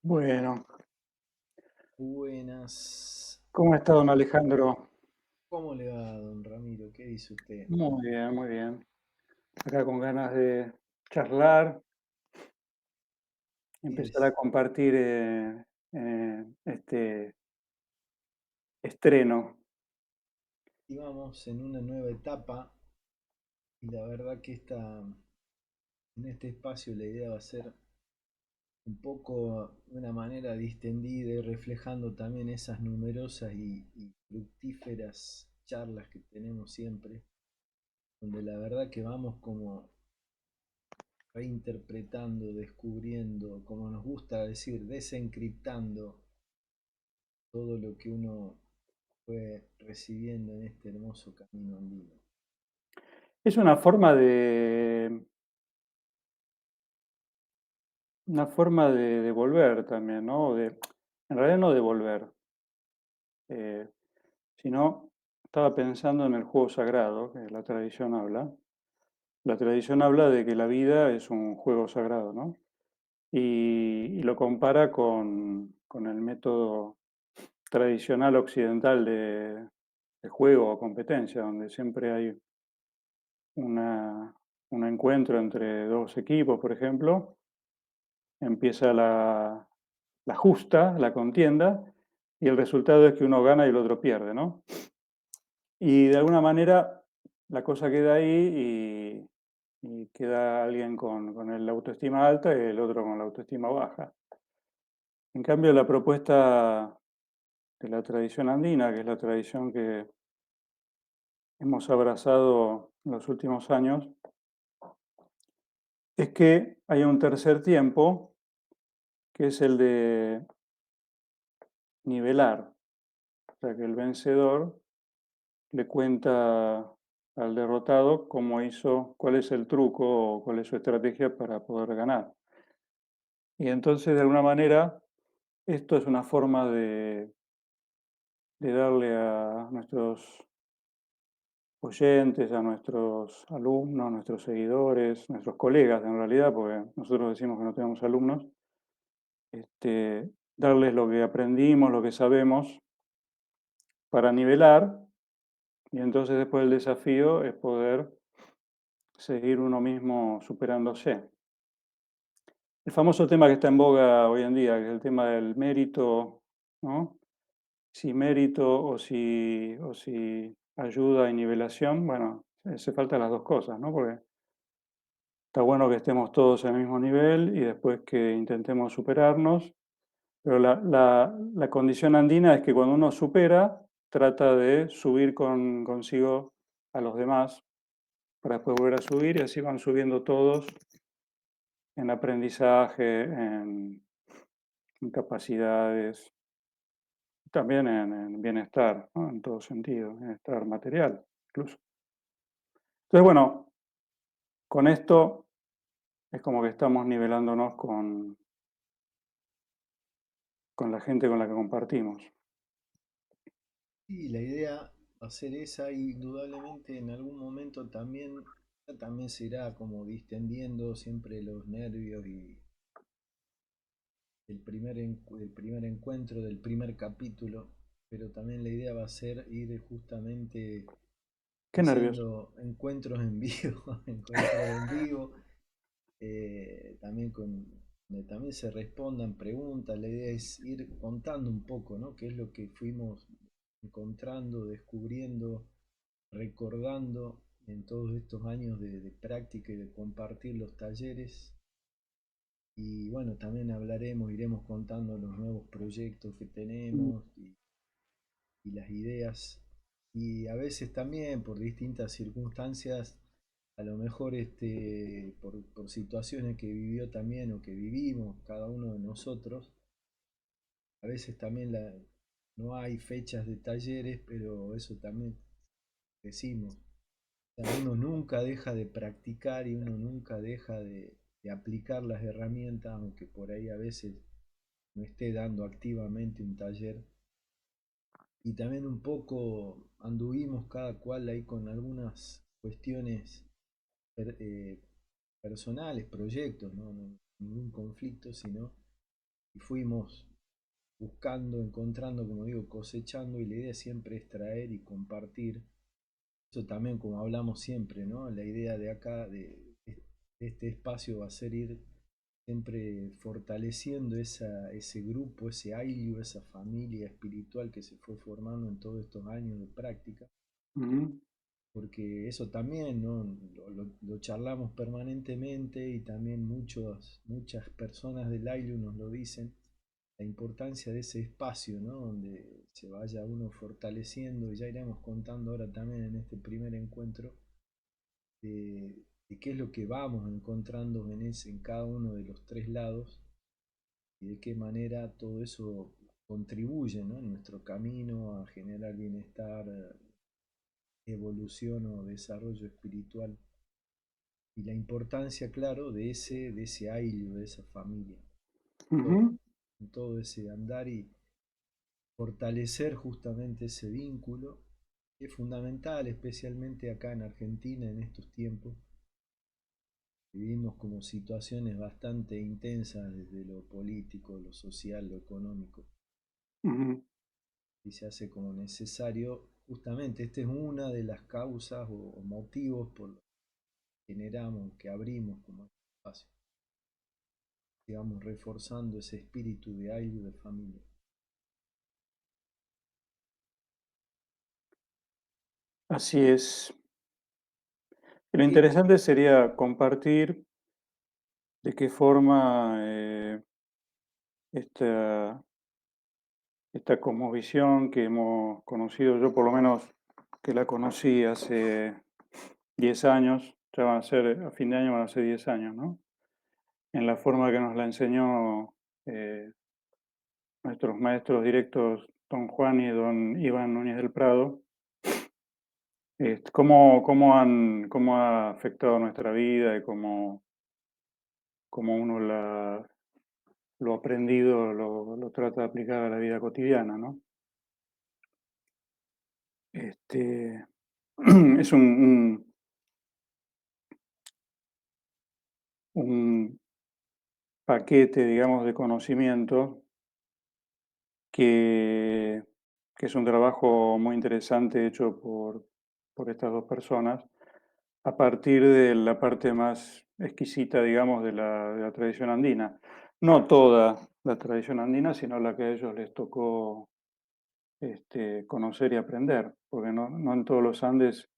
Bueno, Buenas. ¿cómo está don Alejandro? ¿Cómo le va, don Ramiro? ¿Qué dice usted? Muy bien, muy bien. Acá con ganas de charlar, Y empezar a es, compartir este estreno. íbamos en una nueva etapa y la verdad que en este espacio la idea va a ser un poco de una manera distendida y reflejando también esas numerosas y fructíferas charlas que tenemos siempre, donde la verdad que vamos como reinterpretando, descubriendo, como nos gusta decir, desencriptando todo lo que uno fue recibiendo en este hermoso camino andino. Es una forma de devolver también, ¿no? En realidad no devolver, eh, sino estaba pensando en el juego sagrado, que la tradición habla. La tradición habla de que la vida es un juego sagrado, ¿no? Y lo compara con el método tradicional occidental de juego o competencia, donde siempre hay una, un encuentro entre dos equipos, por ejemplo, empieza la justa, la contienda, y el resultado es que uno gana y el otro pierde, ¿no? Y de alguna manera la cosa queda ahí y queda alguien con la autoestima alta y el otro con la autoestima baja. En cambio, la propuesta de la tradición andina, que es la tradición que hemos abrazado en los últimos años, es que hay un tercer tiempo, que es el de nivelar. O sea, que el vencedor le cuenta al derrotado cómo hizo, cuál es el truco o cuál es su estrategia para poder ganar. Y entonces, de alguna manera, esto es una forma de darle a nuestros oyentes, a nuestros alumnos, nuestros seguidores, nuestros colegas en realidad, porque nosotros decimos que no tenemos alumnos, darles lo que aprendimos, lo que sabemos, para nivelar, y entonces después el desafío es poder seguir uno mismo superándose. El famoso tema que está en boga hoy en día, que es el tema del mérito, ¿no? Si mérito o si ayuda y nivelación, bueno, hace falta las dos cosas, ¿no? Porque está bueno que estemos todos en el mismo nivel y después que intentemos superarnos. Pero la condición andina es que cuando uno supera, trata de subir consigo a los demás para después volver a subir y así van subiendo todos en aprendizaje, en capacidades, también en bienestar, ¿no? En todo sentido, bienestar material incluso. Entonces, bueno, con esto es como que estamos nivelándonos con la gente con la que compartimos. Y la idea va a ser esa, y indudablemente en algún momento también se irá como distendiendo siempre los nervios y el primer encuentro del primer capítulo, pero también la idea va a ser ir justamente Qué nervios. haciendo encuentros en vivo, encuentros en vivo, también donde también se respondan preguntas. La idea es ir contando un poco, ¿no? Qué es lo que fuimos encontrando, descubriendo, recordando en todos estos años de práctica y de compartir los talleres. Y bueno, también iremos contando los nuevos proyectos que Mm. tenemos y las ideas. Y a veces también por distintas circunstancias, a lo mejor por situaciones que vivió también o que vivimos cada uno de nosotros, a veces también no hay fechas de talleres, pero eso también decimos. O sea, uno nunca deja de practicar y uno nunca deja de aplicar las herramientas, aunque por ahí a veces no esté dando activamente un taller. Y también un poco anduvimos cada cual ahí con algunas cuestiones per- eh, personales, proyectos, ¿no? Ningún conflicto, sino y fuimos buscando, encontrando, como digo, cosechando, y la idea siempre es traer y compartir. Eso también, como hablamos siempre, ¿no? La idea de acá, de este espacio, va a ser ir siempre fortaleciendo ese grupo, ese ayllu, esa familia espiritual que se fue formando en todos estos años de práctica, Ujú, porque eso también, ¿no? Lo charlamos permanentemente, y también muchas personas del ayllu nos lo dicen, la importancia de ese espacio, ¿no? Donde se vaya uno fortaleciendo, y ya iremos contando ahora también en este primer encuentro de qué es lo que vamos encontrando en cada uno de los tres lados, y de qué manera todo eso contribuye, ¿no? En nuestro camino a generar bienestar, evolución o desarrollo espiritual, y la importancia, claro, de ese ayllu, de esa familia, todo, ujú, en todo ese andar, y fortalecer justamente ese vínculo, que es fundamental, especialmente acá en Argentina en estos tiempos. Vivimos como situaciones bastante intensas desde lo político, lo social, lo económico, ujú, y se hace como necesario, justamente, esta es una de las causas o motivos por los que generamos, que abrimos como este espacio, digamos, reforzando ese espíritu de ayllu, de familia. así es. Lo Sí, interesante sería compartir de qué forma esta, esta cosmovisión que hemos conocido, yo por lo menos que la conocí hace 10 años, ya van a ser, a fin de año van a ser 10 años, ¿no? En la forma que nos la enseñó nuestros maestros directos, don Juan y don Iván Núñez del Prado, cómo ha afectado nuestra vida y cómo uno lo aprendido lo trata de aplicar a la vida cotidiana, ¿no? Este, es un paquete, digamos, de conocimiento que, que es un trabajo muy interesante hecho por estas dos personas a partir de la parte más exquisita, digamos, de la tradición andina. No toda la tradición andina, sino la que a ellos les tocó conocer y aprender, porque no en todos los Andes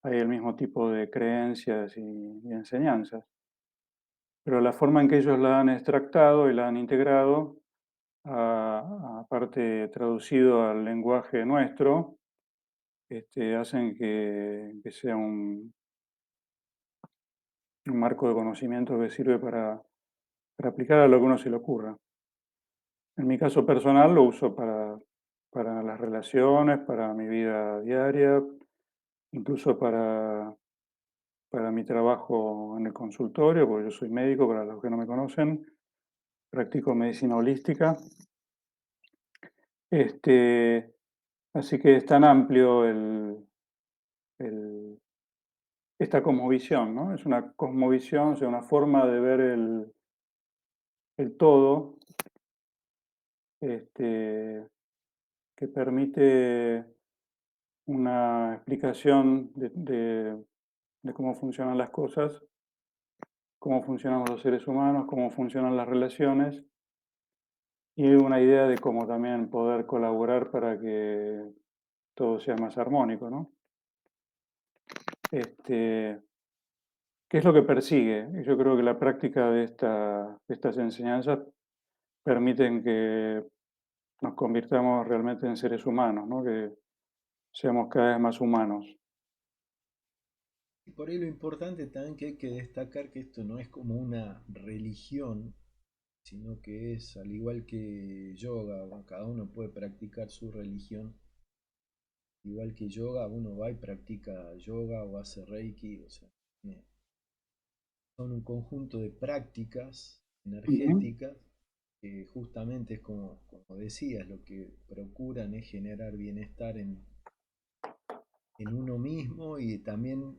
hay el mismo tipo de creencias y enseñanzas. Pero la forma en que ellos la han extractado y la han integrado, aparte traducido al lenguaje nuestro, hacen que sea un marco de conocimiento que sirve para aplicar a lo que uno se le ocurra. En mi caso personal lo uso para las relaciones, para mi vida diaria, incluso para mi trabajo en el consultorio, porque yo soy médico, para los que no me conocen, practico medicina holística. Este, Así que es tan amplio el- esta cosmovisión, ¿no? Es una cosmovisión, o sea, una forma de ver el todo, este, que permite una explicación de cómo funcionan las cosas, cómo funcionamos los seres humanos, cómo funcionan las relaciones y una idea de cómo también poder colaborar para que todo sea más armónico, ¿no? Este, ¿Qué es lo que persigue? Y yo creo que la práctica de estas enseñanzas permiten que nos convirtamos realmente en seres humanos, ¿no? Que seamos cada vez más humanos. Y por ahí lo importante también, que hay que destacar, que esto no es como una religión, sino que es al igual que yoga, bueno, cada uno puede practicar su religión, igual que yoga, uno va y practica yoga o hace reiki, o sea, eh, son un conjunto de prácticas Ujú, energéticas que justamente es como decías, lo que procuran es generar bienestar en uno mismo, y también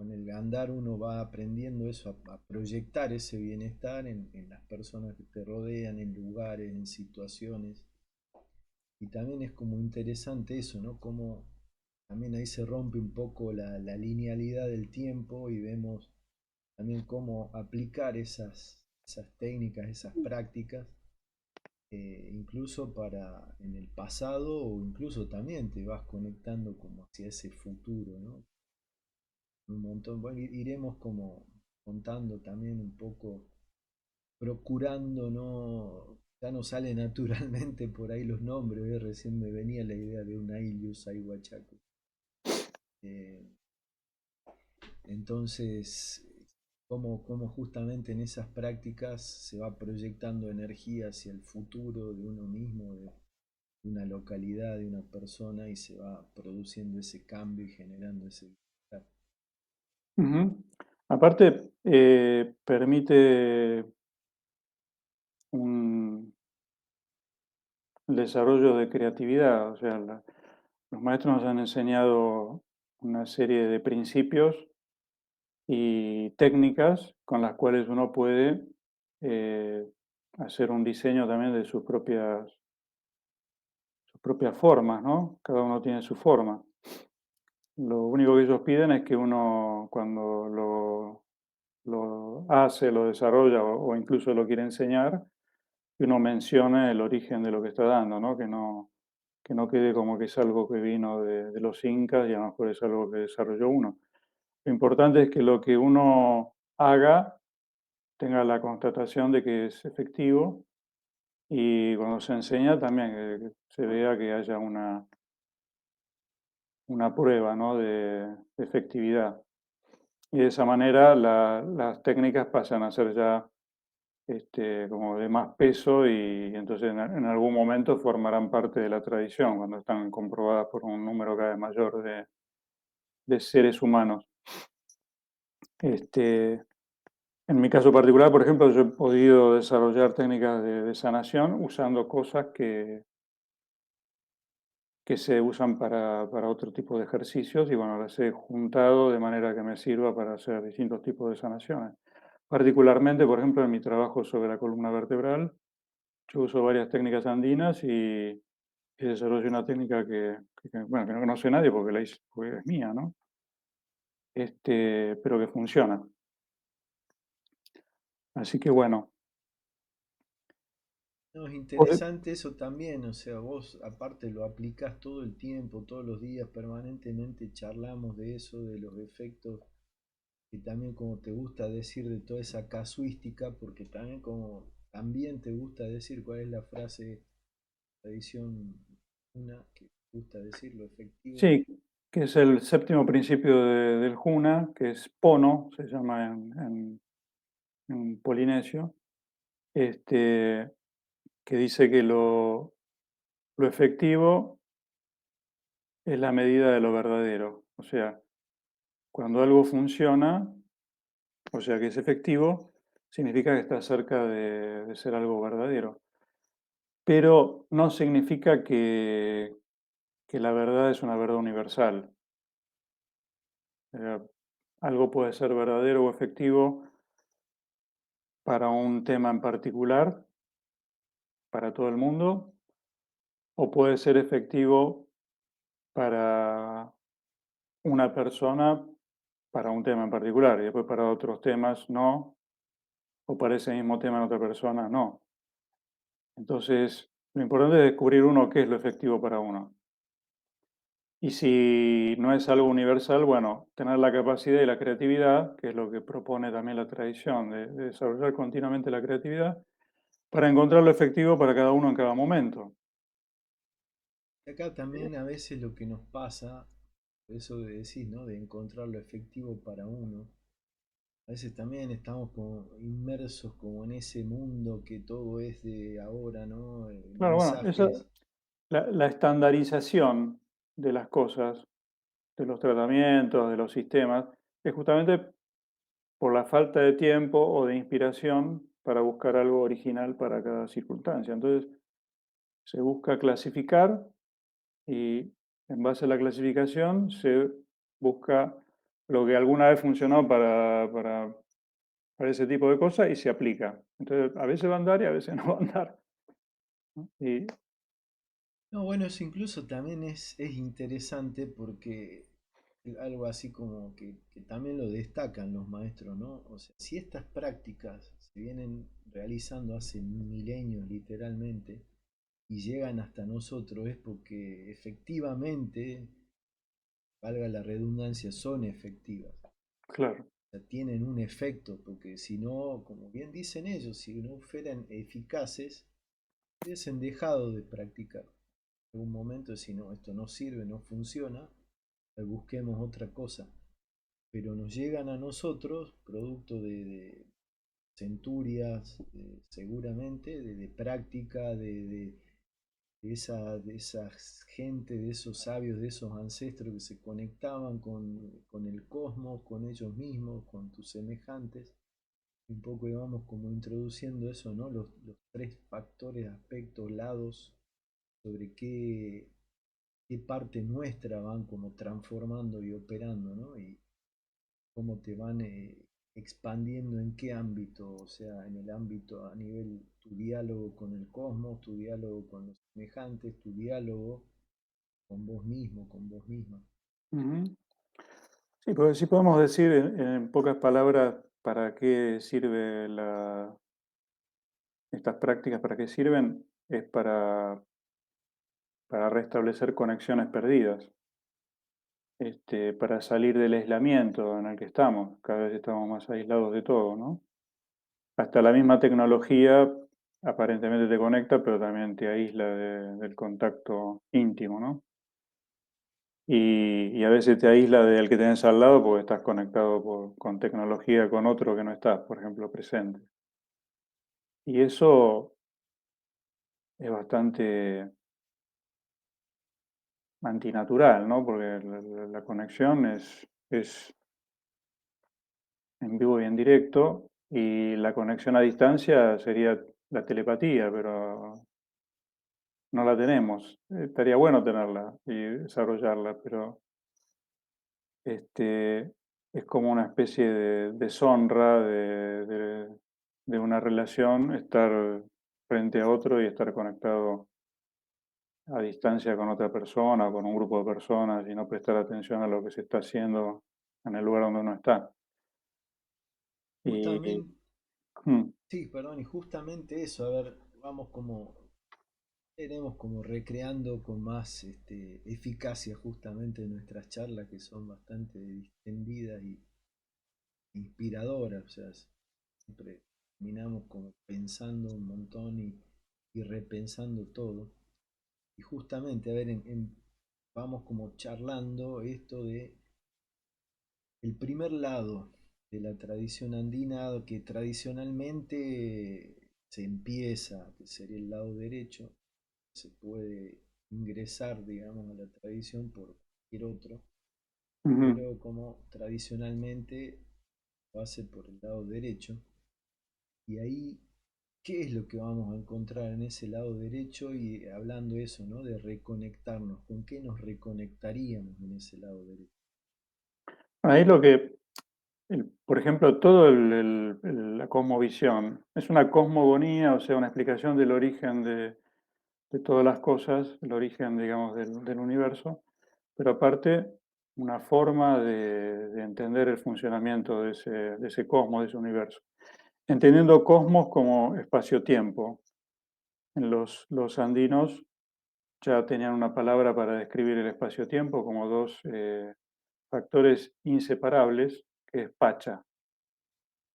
con el andar uno va aprendiendo eso, a proyectar ese bienestar en las personas que te rodean, en lugares, en situaciones. Y también es como interesante eso, ¿no? Como también ahí se rompe un poco la linealidad del tiempo y vemos también cómo aplicar esas técnicas, esas prácticas, incluso para en el pasado o incluso también te vas conectando como hacia ese futuro, ¿no? Un montón, bueno, iremos como contando también un poco, procurando, ¿no? Ya no sale naturalmente por ahí los nombres, ¿eh? Recién me venía la idea de un Ailius Aihuachaco. Eh, entonces, cómo justamente en esas prácticas se va proyectando energía hacia el futuro de uno mismo, de una localidad, de una persona, y se va produciendo ese cambio y generando ese bienestar. Ujú. Aparte, permite un desarrollo de creatividad. O sea, los maestros nos han enseñado una serie de principios y técnicas con las cuales uno puede eh, hacer un diseño también de sus propias formas, ¿no? Cada uno tiene su forma. Lo único que ellos piden es que uno cuando lo hace, lo desarrolla o incluso lo quiere enseñar, que uno mencione el origen de lo que está dando, ¿no? Que no quede como que es algo que vino de los incas y a lo mejor es algo que desarrolló uno. Lo importante es que lo que uno haga tenga la constatación de que es efectivo y cuando se enseña también que se vea que haya una prueba, ¿no? De efectividad. Y de esa manera las técnicas pasan a ser ya como de más peso y entonces en algún momento formarán parte de la tradición cuando están comprobadas por un número cada vez mayor de seres humanos. Este, en mi caso particular, por ejemplo, yo he podido desarrollar técnicas de sanación usando cosas que se usan para otro tipo de ejercicios y bueno, las he juntado de manera que me sirva para hacer distintos tipos de sanaciones. Particularmente, por ejemplo, en mi trabajo sobre la columna vertebral, yo uso varias técnicas andinas y desarrollo una técnica bueno, que no conoce nadie porque la hice, porque es mía, ¿no? Pero que funciona. Así que bueno, No, es pode- interesante eso también, o sea, vos aparte lo aplicás todo el tiempo, todos los días, permanentemente charlamos de eso, de los efectos, y también como te gusta decir de toda esa casuística, porque también como también te gusta decir cuál es la frase, la edición una que te gusta decir, lo efectivo. sí, que es el séptimo principio del Juna, que es Pono, se llama en polinesio, este, que dice que lo efectivo es la medida de lo verdadero. O sea, cuando algo funciona, o sea que es efectivo, significa que está cerca de ser algo verdadero. Pero no significa que la verdad es una verdad universal. Eh, algo puede ser verdadero o efectivo para un tema en particular, para todo el mundo, o puede ser efectivo para una persona, para un tema en particular, y después para otros temas no, o para ese mismo tema en otra persona no. Entonces, lo importante es descubrir uno qué es lo efectivo para uno. Y si no es algo universal, bueno, tener la capacidad y la creatividad, que es lo que propone también la tradición, de desarrollar continuamente la creatividad, para encontrar lo efectivo para cada uno en cada momento. Acá también a veces lo que nos pasa, eso de decir, ¿no? De encontrar lo efectivo para uno. A veces también estamos como inmersos como en ese mundo que todo es de ahora, ¿no? Claro, bueno, Mensajes. la estandarización de las cosas, de los tratamientos, de los sistemas, es justamente por la falta de tiempo o de inspiración para buscar algo original para cada circunstancia. Entonces, se busca clasificar y en base a la clasificación se busca lo que alguna vez funcionó para ese tipo de cosas y se aplica. Entonces, a veces va a andar y a veces no va a andar, ¿no? Y No, bueno, eso incluso también es interesante porque algo así como que también lo destacan los maestros, ¿no? O sea, si estas prácticas se vienen realizando hace milenios literalmente y llegan hasta nosotros es porque efectivamente, valga la redundancia, son efectivas. claro. O sea, tienen un efecto, porque si no, como bien dicen ellos, si no fueran eficaces, hubiesen dejado de practicar. En algún momento, si no, esto no sirve, no funciona, busquemos otra cosa. Pero nos llegan a nosotros, producto de centurias, seguramente, de práctica, de esa gente, de esos sabios, de esos ancestros que se conectaban con el cosmos, con ellos mismos, con tus semejantes. Un poco íbamos como introduciendo eso, ¿no? Los tres factores, aspectos, lados, sobre qué parte nuestra van como transformando y operando, ¿no? Y cómo te van expandiendo en qué ámbito, o sea, en el ámbito a nivel tu diálogo con el cosmos, tu diálogo con los semejantes, tu diálogo con vos mismo, con vos misma. Ujú. Sí, pues sí podemos decir en pocas palabras para qué sirve estas prácticas, para qué sirven, es para restablecer conexiones perdidas, para salir del aislamiento en el que estamos. Cada vez estamos más aislados de todo, ¿no? Hasta la misma tecnología aparentemente te conecta, pero también te aísla del contacto íntimo, ¿no? Y a veces te aísla del que tenés al lado porque estás conectado con tecnología con otro que no estás, por ejemplo, presente. Y eso es bastante antinatural, ¿no? Porque la conexión es en vivo y en directo, y la conexión a distancia sería la telepatía, pero no la tenemos. Estaría bueno tenerla y desarrollarla, pero es como una especie de deshonra de una relación estar frente a otro y estar conectado a distancia con otra persona o con un grupo de personas y no prestar atención a lo que se está haciendo en el lugar donde uno está. Y, Justamente, mm, sí, perdón, y justamente eso, a ver, vamos como, iremos como recreando con más eficacia justamente nuestras charlas que son bastante distendidas y inspiradoras, o sea, siempre terminamos como pensando un montón y repensando todo. Y justamente, a ver, vamos como charlando esto de el primer lado de la tradición andina que tradicionalmente se empieza, que sería el lado derecho, se puede ingresar, digamos, a la tradición por cualquier otro, ujú. pero como tradicionalmente lo hace por el lado derecho. Y ahí, ¿qué es lo que vamos a encontrar en ese lado derecho? Y hablando eso, ¿no? De reconectarnos, ¿con qué nos reconectaríamos en ese lado derecho? Ahí lo que, por ejemplo, todo la cosmovisión es una cosmogonía, o sea, una explicación del origen de todas las cosas, el origen, digamos, del universo, pero aparte una forma de entender el funcionamiento de ese cosmos, de ese universo. Entendiendo cosmos como espacio-tiempo. En los andinos ya tenían una palabra para describir el espacio-tiempo como dos factores inseparables, que es Pacha.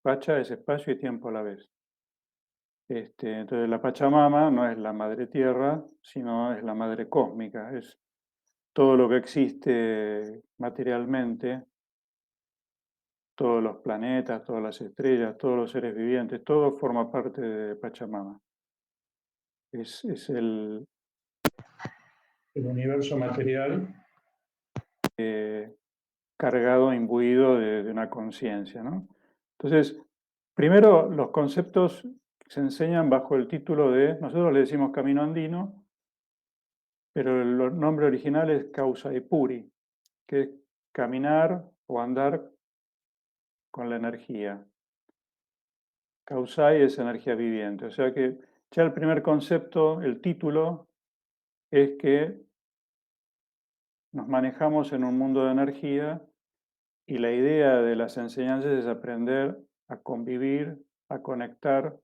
Pacha es espacio y tiempo a la vez. Entonces la Pachamama no es la madre tierra, sino es la madre cósmica, es todo lo que existe materialmente, todos los planetas, todas las estrellas, todos los seres vivientes, todo forma parte de Pachamama. Es el universo material cargado, imbuido de una conciencia, ¿no? Entonces, primero los conceptos se enseñan bajo el título de, nosotros le decimos camino andino, pero el nombre original es Causa Puri, que es caminar o andar con la energía. Causai es energía viviente. O sea que ya el primer concepto, el título, es que nos manejamos en un mundo de energía y la idea de las enseñanzas es aprender a convivir, a conectar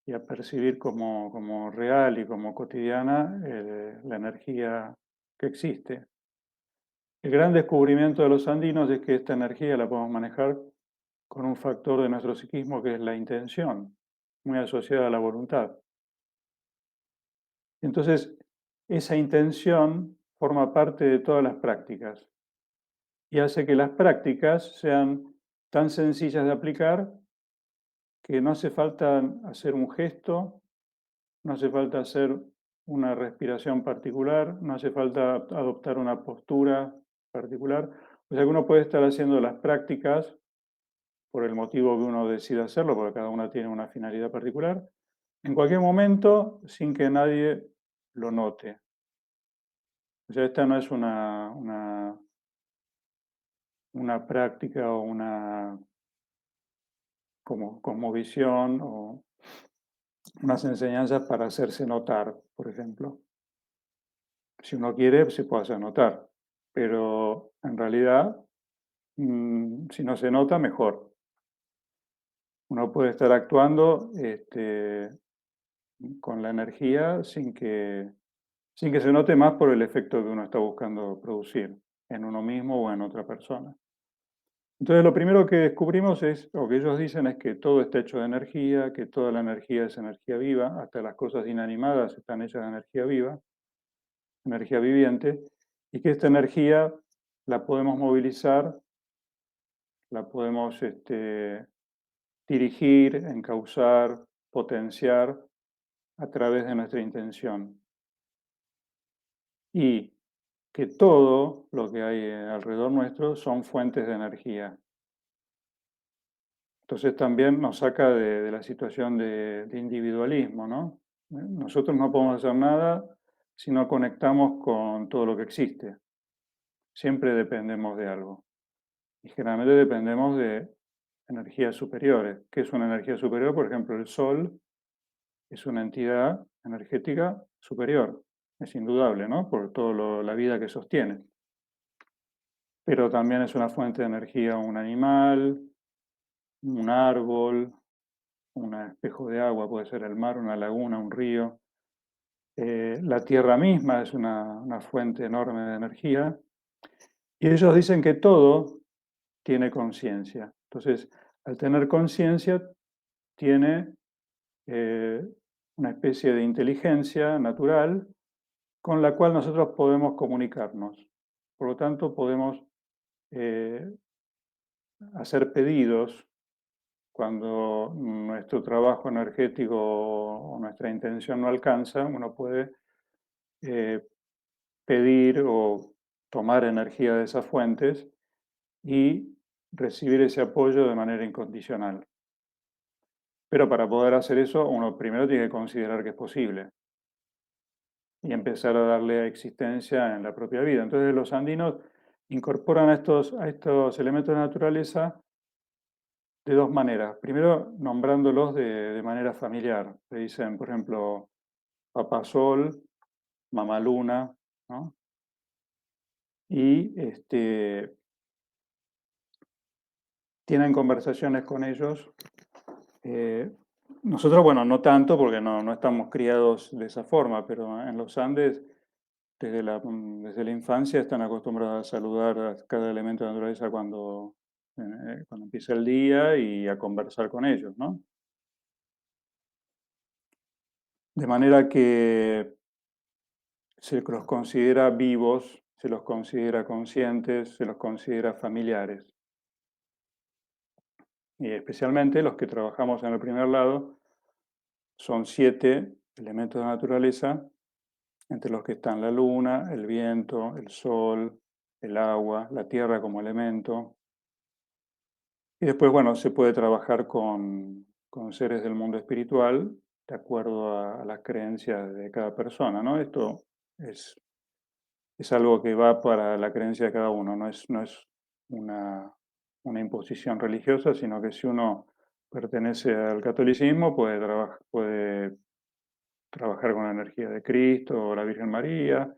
y a percibir como real y como cotidiana la energía que existe. El gran descubrimiento de los andinos es que esta energía la podemos manejar con un factor de nuestro psiquismo que es la intención, muy asociada a la voluntad. Entonces, esa intención forma parte de todas las prácticas y hace que las prácticas sean tan sencillas de aplicar que no hace falta hacer un gesto, no hace falta hacer una respiración particular, no hace falta adoptar una postura particular. O sea que uno puede estar haciendo las prácticas por el motivo que uno decida hacerlo, porque cada una tiene una finalidad particular, en cualquier momento sin que nadie lo note. O sea, esta no es una práctica o una como cosmovisión o unas enseñanzas para hacerse notar, por ejemplo. Si uno quiere, se puede hacer notar, pero en realidad, si no se nota, mejor. Uno puede estar actuando con la energía sin que se note más por el efecto que uno está buscando producir en uno mismo o en otra persona. Entonces, lo primero que descubrimos es, o que ellos dicen, es que todo está hecho de energía, que toda la energía es energía viva, hasta las cosas inanimadas están hechas de energía viva, energía viviente, y que esta energía la podemos movilizar, la podemos dirigir, encauzar, potenciar a través de nuestra intención. Y que todo lo que hay alrededor nuestro son fuentes de energía. Entonces también nos saca de la situación de individualismo, ¿no? Nosotros no podemos hacer nada si no conectamos con todo lo que existe. Siempre dependemos de algo. Y generalmente dependemos de energías superiores. ¿Qué es una energía superior? Por ejemplo, el Sol es una entidad energética superior. Es indudable, ¿no? Por toda la vida que sostiene. Pero también es una fuente de energía un animal, un árbol, un espejo de agua, puede ser el mar, una laguna, un río. La Tierra misma es una fuente enorme de energía. Y ellos dicen que todo tiene conciencia. Entonces, al tener conciencia, tiene eh, una especie de inteligencia natural con la cual nosotros podemos comunicarnos. Por lo tanto, podemos eh, hacer pedidos cuando nuestro trabajo energético o nuestra intención no alcanza, uno puede eh, pedir o tomar energía de esas fuentes y recibir ese apoyo de manera incondicional. Pero para poder hacer eso, uno primero tiene que considerar que es posible y empezar a darle existencia en la propia vida. Entonces los andinos incorporan a estos elementos de naturaleza de dos maneras. Primero, nombrándolos de manera familiar. Le dicen, por ejemplo, Papá Sol, Mamá Luna, ¿no? Y tienen conversaciones con ellos. Eh, Nosotros, bueno, no tanto porque no estamos criados de esa forma, pero en los Andes, desde la infancia, están acostumbrados a saludar a cada elemento de la naturaleza cuando empieza el día y a conversar con ellos, ¿no? De manera que se los considera vivos, se los considera conscientes, se los considera familiares. Y especialmente los que trabajamos en el primer lado, son 7 elementos de naturaleza, entre los que están la luna, el viento, el sol, el agua, la tierra como elemento. Y después, bueno, se puede trabajar con seres del mundo espiritual de acuerdo a las creencias de cada persona, ¿no? Esto es es algo que va para la creencia de cada uno, no es una, una imposición religiosa, sino que si uno pertenece al catolicismo, puede trabajar con la energía de Cristo o la Virgen María.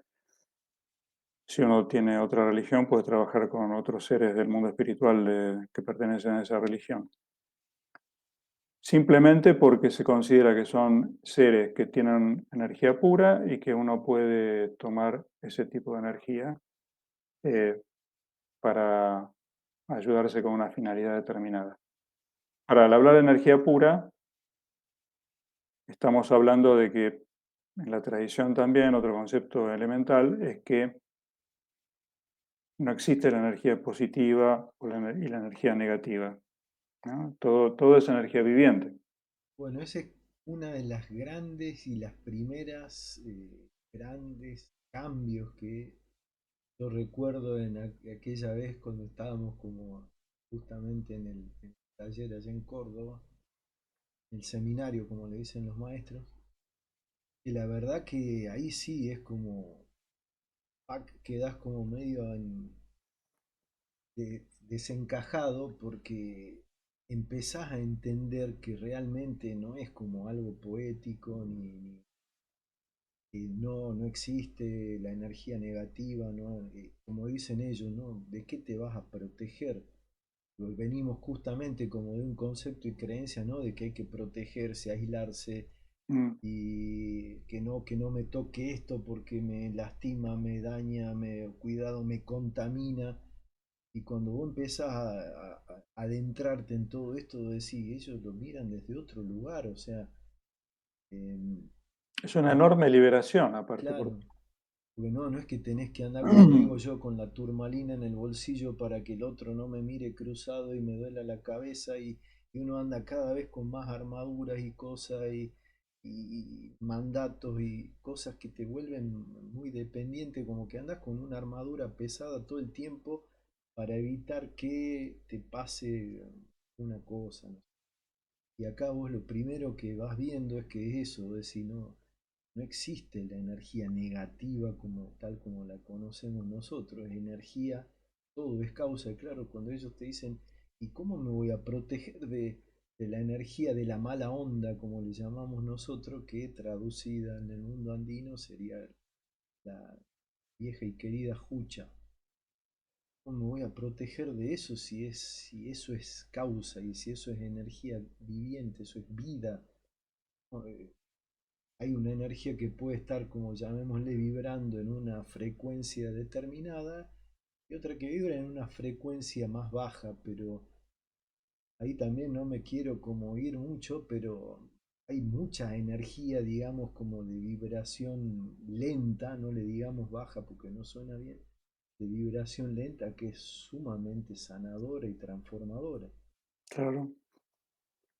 Si uno tiene otra religión, puede trabajar con otros seres del mundo espiritual que pertenecen a esa religión. Simplemente porque se considera que son seres que tienen energía pura y que uno puede tomar ese tipo de energía eh, para ayudarse con una finalidad determinada. Ahora, al hablar de energía pura, estamos hablando de que en la tradición también otro concepto elemental es que no existe la energía positiva y la energía negativa, ¿no? Todo es energía viviente. Bueno, esa es una de las grandes y las primeras grandes cambios que yo recuerdo en aquella vez cuando estábamos como justamente en el taller allá en Córdoba, el seminario, como le dicen los maestros, y la verdad que ahí sí es como, quedas como medio desencajado porque empezás a entender que realmente no es como algo poético ni que no existe la energía negativa, ¿no? Como dicen ellos, ¿no? ¿De qué te vas a proteger? Pues venimos justamente como de un concepto y creencia, ¿no? De que hay que protegerse, aislarse Mm. y que no me toque esto porque me lastima, me daña, cuidado, me contamina. Y cuando vos empezás a adentrarte en todo esto, decís, ellos lo miran desde otro lugar, o sea, em, Es una es enorme liberación, aparte, claro, porque porque no es que tenés que andar, como digo yo, con la turmalina en el bolsillo para que el otro no me mire cruzado y me duela la cabeza y uno anda cada vez con más armaduras y cosas y mandatos y cosas que te vuelven muy dependiente, como que andas con una armadura pesada todo el tiempo para evitar que te pase una cosa, ¿no? Y acá vos lo primero que vas viendo es que es eso, es decir, no existe la energía negativa como tal como la conocemos nosotros, es energía, todo es causa, y claro, cuando ellos te dicen, ¿y cómo me voy a proteger de la energía de la mala onda, como le llamamos nosotros, que traducida en el mundo andino sería la vieja y querida jucha? ¿Cómo me voy a proteger de eso si eso es causa y si eso es energía viviente, eso es vida? ¿No? Hay una energía que puede estar, como llamémosle, vibrando en una frecuencia determinada y otra que vibra en una frecuencia más baja, pero ahí también no me quiero como ir mucho, pero hay mucha energía, digamos, como de vibración lenta, no le digamos baja porque no suena bien, de vibración lenta que es sumamente sanadora y transformadora. claro.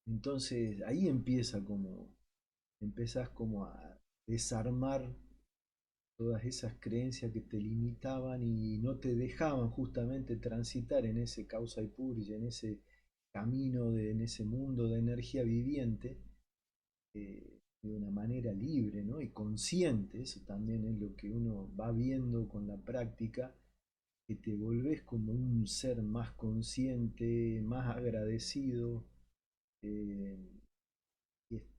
Entonces ahí empieza como, empezás como a desarmar todas esas creencias que te limitaban y no te dejaban justamente transitar en ese causa y purga, en ese camino, en ese mundo de energía viviente, de una manera libre, ¿no? Y consciente. Eso también es lo que uno va viendo con la práctica, que te volvés como un ser más consciente, más agradecido, eh,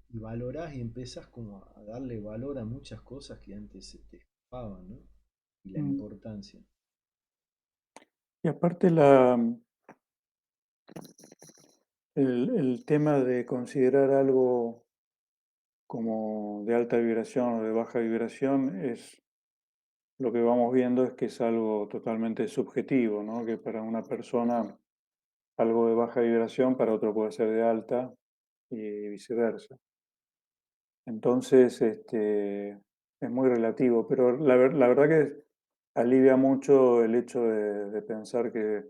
y valorás y empezás como a darle valor a muchas cosas que antes se te escapaban, ¿no? Y la Mm. importancia. Y aparte el tema de considerar algo como de alta vibración o de baja vibración es lo que vamos viendo es que es algo totalmente subjetivo, ¿no? Que para una persona algo de baja vibración, para otro puede ser de alta y viceversa. Entonces, es muy relativo, pero la verdad que alivia mucho el hecho de pensar que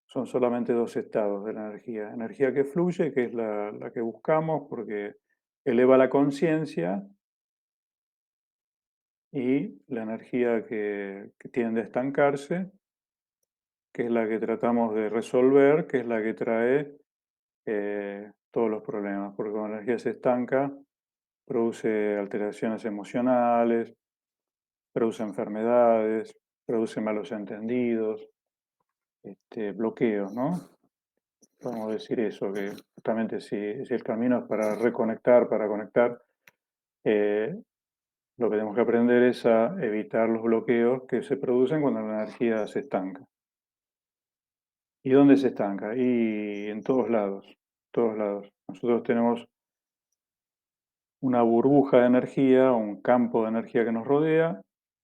son solamente dos estados de la energía. Energía que fluye, que es la que buscamos porque eleva la conciencia, y la energía que tiende a estancarse, que es la que tratamos de resolver, que es la que trae todos los problemas, porque cuando la energía se estanca, produce alteraciones emocionales, produce enfermedades, produce malos entendidos, bloqueos, ¿no? Podemos decir eso, que justamente si el camino es para reconectar, para conectar, eh, lo que tenemos que aprender es a evitar los bloqueos que se producen cuando la energía se estanca. ¿Y dónde se estanca? Y en todos lados, todos lados. Nosotros tenemos una burbuja de energía, un campo de energía que nos rodea,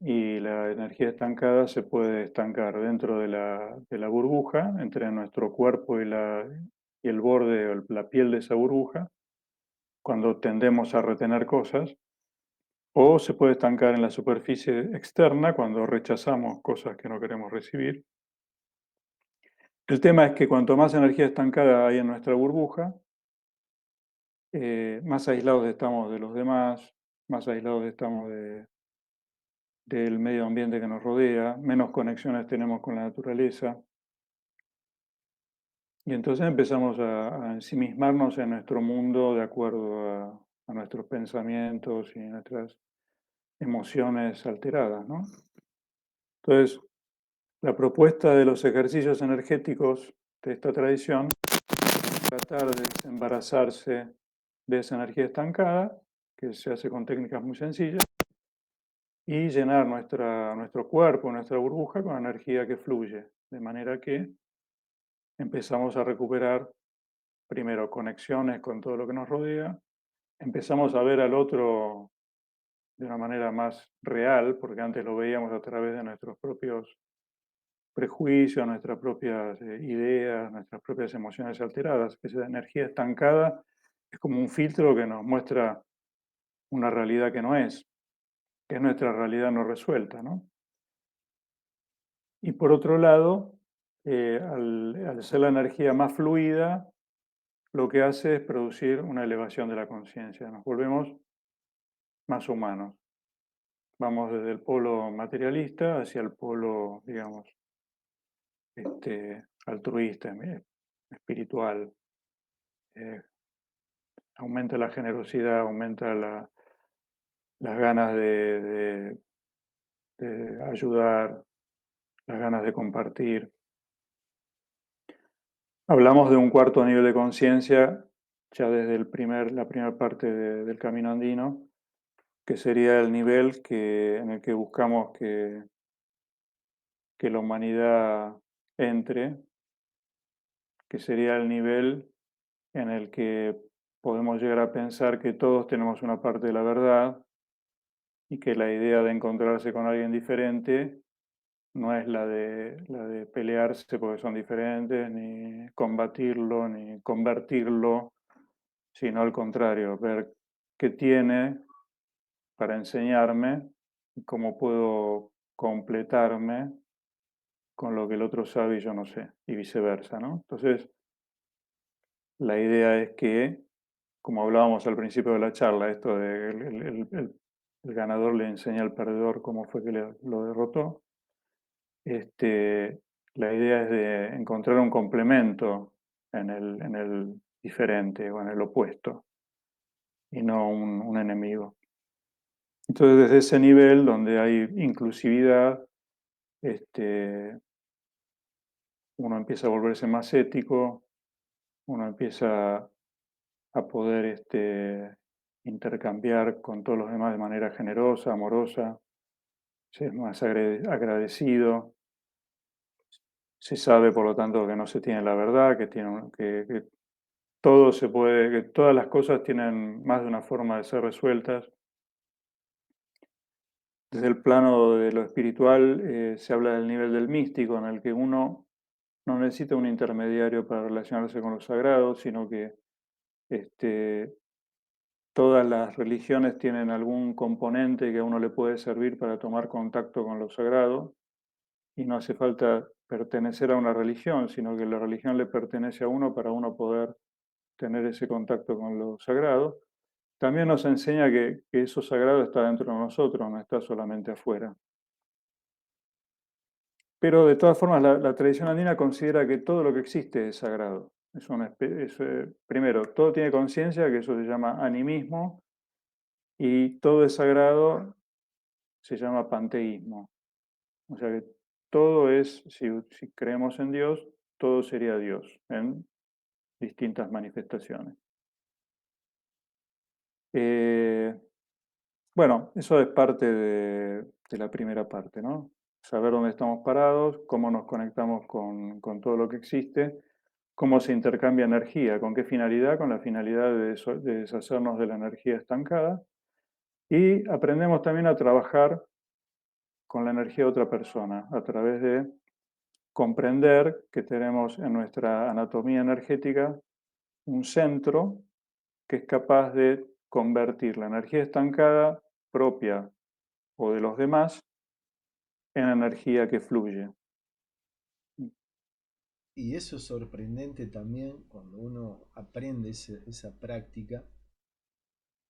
y la energía estancada se puede estancar dentro de la burbuja, entre nuestro cuerpo y el borde o la piel de esa burbuja, cuando tendemos a retener cosas, o se puede estancar en la superficie externa cuando rechazamos cosas que no queremos recibir. El tema es que cuanto más energía estancada hay en nuestra burbuja, más aislados estamos de los demás, más aislados estamos del medio ambiente que nos rodea, menos conexiones tenemos con la naturaleza, y entonces empezamos a ensimismarnos en nuestro mundo de acuerdo a nuestros pensamientos y nuestras emociones alteradas, ¿no? Entonces, la propuesta de los ejercicios energéticos de esta tradición es tratar de desembarazarse de esa energía estancada, que se hace con técnicas muy sencillas, y llenar nuestro cuerpo, nuestra burbuja con energía que fluye, de manera que empezamos a recuperar primero conexiones con todo lo que nos rodea, empezamos a ver al otro de una manera más real, porque antes lo veíamos a través de nuestros propios prejuicios, nuestras propias ideas, nuestras propias emociones alteradas. Esa energía estancada es como un filtro que nos muestra una realidad que es nuestra realidad no resuelta, ¿no? Y por otro lado, al ser la energía más fluida, lo que hace es producir una elevación de la conciencia. Nos volvemos más humanos. Vamos desde el polo materialista hacia el polo, digamos, altruista, espiritual. Eh, Aumenta la generosidad, aumenta las ganas de ayudar, las ganas de compartir. Hablamos de un cuarto nivel de conciencia ya desde la primera parte del camino andino, que sería el nivel en el que buscamos que la humanidad entre, que sería el nivel en el que podemos llegar a pensar que todos tenemos una parte de la verdad y que la idea de encontrarse con alguien diferente no es la de pelearse porque son diferentes, ni combatirlo, ni convertirlo, sino al contrario, ver qué tiene para enseñarme y cómo puedo completarme con lo que el otro sabe y yo no sé, y viceversa, ¿no? Entonces, la idea es que, como hablábamos al principio de la charla, esto de el ganador le enseña al perdedor cómo fue que lo derrotó, la idea es de encontrar un complemento en el diferente o en el opuesto, y no un enemigo. Entonces, desde ese nivel donde hay inclusividad, este, uno empieza a volverse más ético, uno empieza a poder intercambiar con todos los demás de manera generosa, amorosa, se es más agradecido, se sabe por lo tanto que no se tiene la verdad, que todo se puede, que todas las cosas tienen más de una forma de ser resueltas. Desde el plano de lo espiritual se habla del nivel del místico, en el que uno no necesita un intermediario para relacionarse con lo sagrado, sino que este, todas las religiones tienen algún componente que a uno le puede servir para tomar contacto con lo sagrado, y no hace falta pertenecer a una religión, sino que la religión le pertenece a uno para uno poder tener ese contacto con lo sagrado. También nos enseña que eso sagrado está dentro de nosotros, no está solamente afuera. Pero de todas formas, la tradición andina considera que todo lo que existe es sagrado. Primero, todo tiene conciencia, que eso se llama animismo, y todo es sagrado se llama panteísmo. O sea que todo es, si creemos en Dios, todo sería Dios en distintas manifestaciones. Eh, bueno, eso es parte de la primera parte, ¿no? Saber dónde estamos parados, cómo nos conectamos con todo lo que existe, cómo se intercambia energía, con qué finalidad, con la finalidad de deshacernos de la energía estancada. Y aprendemos también a trabajar con la energía de otra persona a través de comprender que tenemos en nuestra anatomía energética un centro que es capaz de convertir la energía estancada propia o de los demás en energía que fluye. Y eso es sorprendente también cuando uno aprende esa práctica,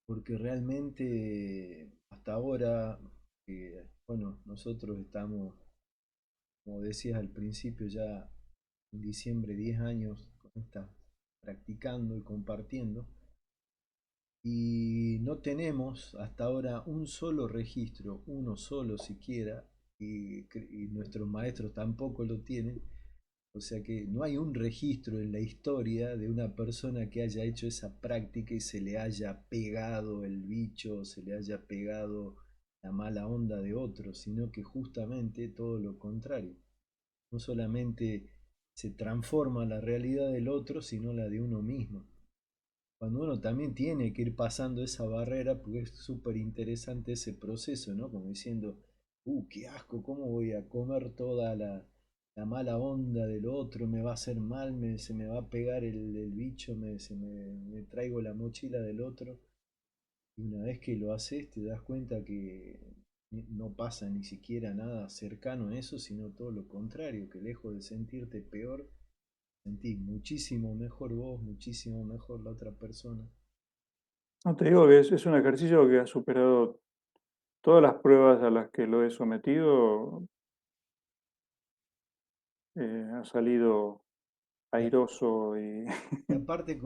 porque realmente hasta ahora, bueno, nosotros estamos, como decías al principio, ya en diciembre 10 años con esta, practicando y compartiendo, y no tenemos hasta ahora un solo registro, uno solo siquiera, y nuestros maestros tampoco lo tienen. O sea que no hay un registro en la historia de una persona que haya hecho esa práctica y se le haya pegado el bicho, se le haya pegado la mala onda de otro, sino que justamente todo lo contrario. No solamente se transforma la realidad del otro, sino la de uno mismo. Cuando uno también tiene que ir pasando esa barrera, porque es súper interesante ese proceso, ¿no? Como diciendo, qué asco, ¿cómo voy a comer toda la mala onda del otro? Me va a hacer mal, se me va a pegar el bicho, me traigo la mochila del otro. Y una vez que lo haces, te das cuenta que no pasa ni siquiera nada cercano a eso, sino todo lo contrario, que lejos de sentirte peor, sentís muchísimo mejor vos, muchísimo mejor la otra persona. No te digo que es un ejercicio que ha superado todas las pruebas a las que lo he sometido, ha salido Y, a- airoso y y aparte,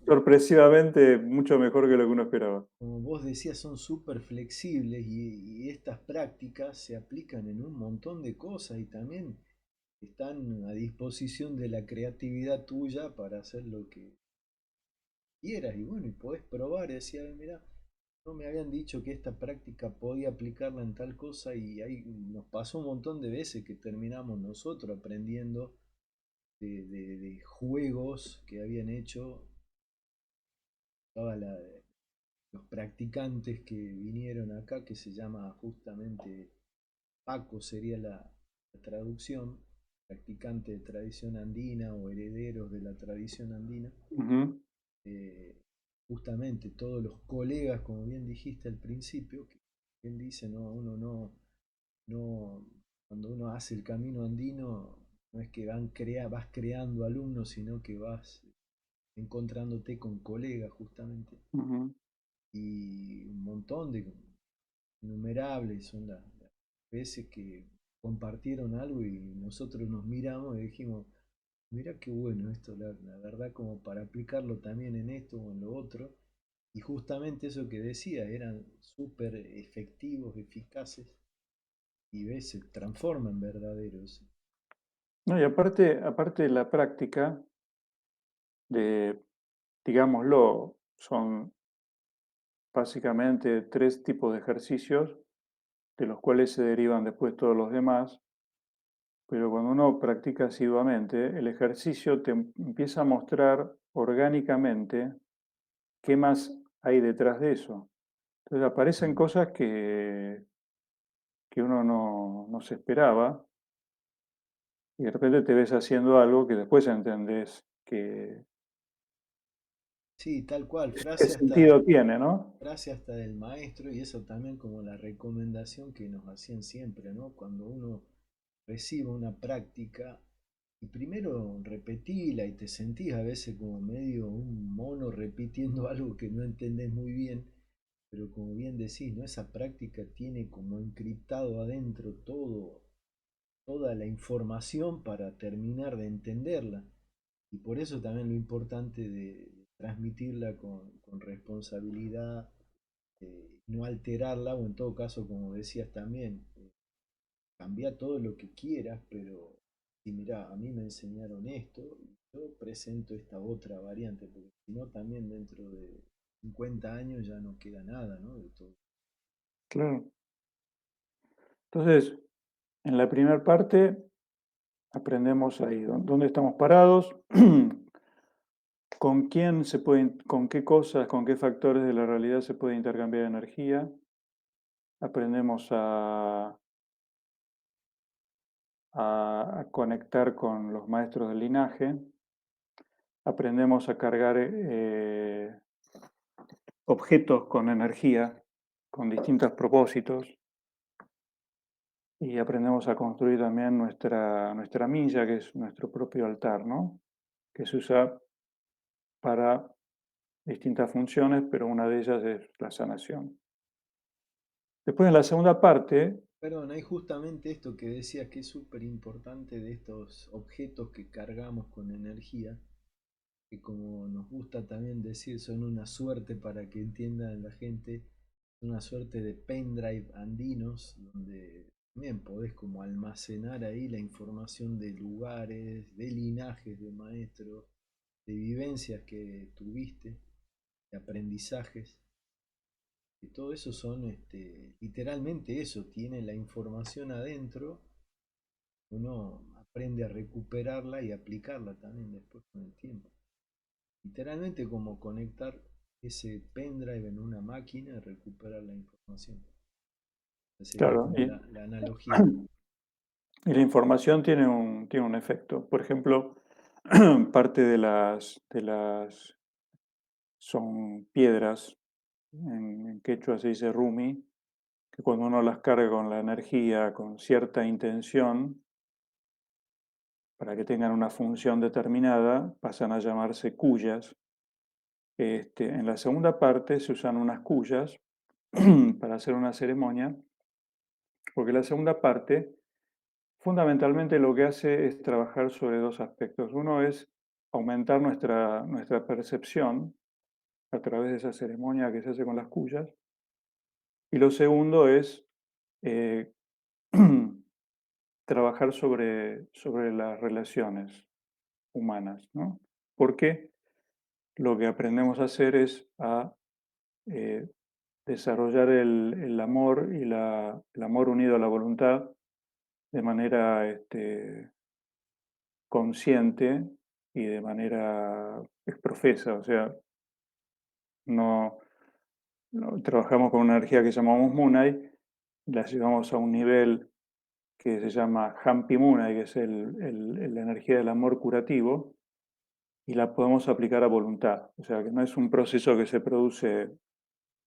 sorpresivamente mucho mejor que lo que uno esperaba. como vos decías, son súper flexibles y estas prácticas se aplican en un montón de cosas y también están a disposición de la creatividad tuya para hacer lo que quieras. Y bueno, y podés probar y decir, mira, no me habían dicho que esta práctica podía aplicarla en tal cosa y ahí nos pasó un montón de veces que terminamos nosotros aprendiendo de juegos que habían hecho toda los practicantes que vinieron acá, que se llama justamente Paco, sería la traducción, practicante de tradición andina o herederos de la tradición andina. Ujú, eh, Justamente todos los colegas, como bien dijiste al principio, que bien dice, no, uno no, cuando uno hace el camino andino, no es que vas creando alumnos, sino que vas encontrándote con colegas justamente. ujú. Y un montón de innumerables son las veces que compartieron algo y nosotros nos miramos y dijimos, mira qué bueno esto, la verdad, como para aplicarlo también en esto o en lo otro. Y justamente eso que decía, eran súper efectivos, eficaces, y ves, se transforman en verdaderos. No, y aparte de la práctica de, digámoslo, son básicamente tres tipos de ejercicios de los cuales se derivan después todos los demás, pero cuando uno practica asiduamente, el ejercicio te empieza a mostrar orgánicamente qué más hay detrás de eso. Entonces aparecen Mm. cosas que uno no se esperaba y de repente te ves haciendo algo que después entendés Sí, tal cual, qué sentido tiene, ¿no? frase hasta del maestro, y eso también como la recomendación que nos hacían siempre, ¿no? Cuando uno recibe una práctica y primero repetila y te sentís a veces como medio un mono repitiendo algo que no entendés muy bien, pero como bien decís, ¿no? Esa práctica tiene como encriptado adentro toda la información para terminar de entenderla. Y por eso también lo importante de transmitirla con responsabilidad, no alterarla, o en todo caso, como decías también, cambia todo lo que quieras, pero si mira, a mí me enseñaron esto, y yo presento esta otra variante, porque si no, también dentro de 50 años ya no queda nada, ¿no? De todo. Claro. Entonces, en la primera parte aprendemos ahí dónde estamos parados, con quién se puede, con qué cosas, con qué factores de la realidad se puede intercambiar energía. Aprendemos a conectar con los maestros del linaje. Aprendemos a cargar objetos con energía, con distintos propósitos. Y aprendemos a construir también nuestra milla, que es nuestro propio altar, ¿no? Que se usa para distintas funciones, pero una de ellas es la sanación. Después, en la segunda parte, Perdón, hay justamente esto que decías que es súper importante de estos objetos que cargamos con energía, que como nos gusta también decir, son una suerte para que entiendan la gente, una suerte de pendrive andinos, donde también podés como almacenar ahí la información de lugares, de linajes de maestros, de vivencias que tuviste, de aprendizajes. Y todo eso son, literalmente eso, tiene la información adentro, uno aprende a recuperarla y aplicarla también después con el tiempo. Literalmente como conectar ese pendrive en una máquina y recuperar la información. Esa sería claro, como la analogía. y la información tiene un efecto. Por ejemplo, parte de las son piedras, en quechua se dice rumi, que cuando uno las carga con la energía, con cierta intención, para que tengan una función determinada, pasan a llamarse cuyas. En la segunda parte se usan unas cuyas para hacer una ceremonia, porque la segunda parte fundamentalmente lo que hace es trabajar sobre dos aspectos. Uno es aumentar nuestra percepción a través de esa ceremonia que se hace con las cuyas, y lo segundo es eh, trabajar sobre las relaciones humanas, ¿no? Porque lo que aprendemos a hacer es a eh, desarrollar el amor y el amor unido a la voluntad de manera consciente y de manera profesa. O sea, no, trabajamos con una energía que llamamos Munay, la llevamos a un nivel que se llama Hampi Munay, que es la energía del amor curativo, y la podemos aplicar a voluntad. O sea, que no es un proceso que se produce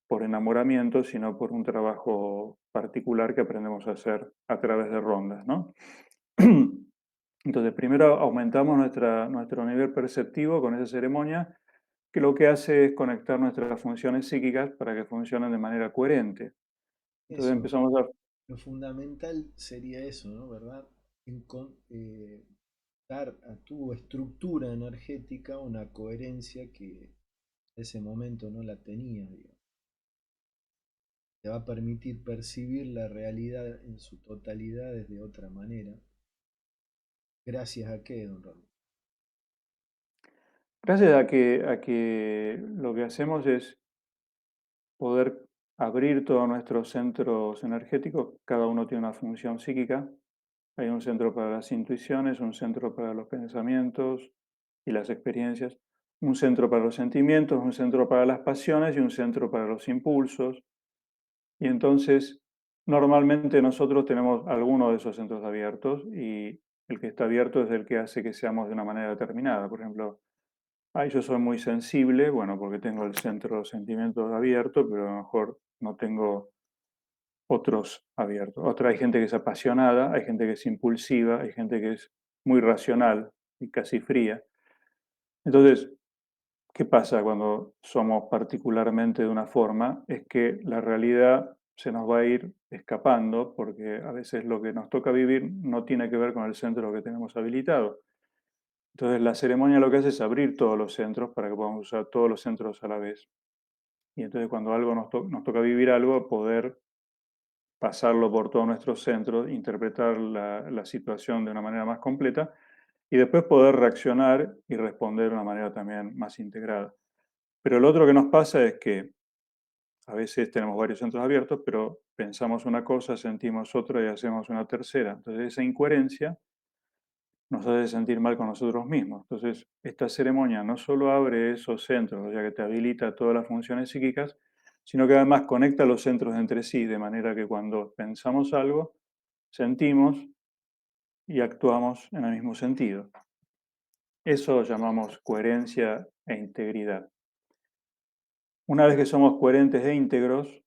por enamoramiento, sino por un trabajo particular que aprendemos a hacer a través de rondas, ¿no? Entonces, primero aumentamos nuestro nivel perceptivo con esa ceremonia, que lo que hace es conectar nuestras funciones psíquicas para que funcionen de manera coherente. Entonces Eso, empezamos a... lo fundamental sería eso, ¿no? ¿Verdad? Dar a tu estructura energética una coherencia que en ese momento no la tenías, digamos. Te va a permitir percibir la realidad en su totalidad desde otra manera. ¿Gracias a qué, don Ramón? Gracias a que lo que hacemos es poder abrir todos nuestros centros energéticos, cada uno tiene una función psíquica. Hay un centro para las intuiciones, un centro para los pensamientos y las experiencias, un centro para los sentimientos, un centro para las pasiones y un centro para los impulsos. Y entonces, normalmente nosotros tenemos alguno de esos centros abiertos, y el que está abierto es el que hace que seamos de una manera determinada. Por ejemplo, yo soy muy sensible, bueno, porque tengo el centro de sentimientos abierto, pero a lo mejor no tengo otros abiertos. Hay gente que es apasionada, hay gente que es impulsiva, hay gente que es muy racional y casi fría. Entonces, ¿qué pasa cuando somos particularmente de una forma? Es que la realidad se nos va a ir escapando, porque a veces lo que nos toca vivir no tiene que ver con el centro que tenemos habilitado. Entonces, la ceremonia lo que hace es abrir todos los centros para que podamos usar todos los centros a la vez. Y entonces cuando algo nos toca vivir algo, poder pasarlo por todos nuestros centros, interpretar la situación de una manera más completa y después poder reaccionar y responder de una manera también más integrada. Pero lo otro que nos pasa es que a veces tenemos varios centros abiertos, pero pensamos una cosa, sentimos otra y hacemos una tercera. Entonces esa incoherencia nos hace sentir mal con nosotros mismos. Entonces esta ceremonia no solo abre esos centros, o sea que te habilita todas las funciones psíquicas, sino que además conecta los centros entre sí, de manera que cuando pensamos algo, sentimos y actuamos en el mismo sentido. Eso llamamos coherencia e integridad. Una vez que somos coherentes e íntegros,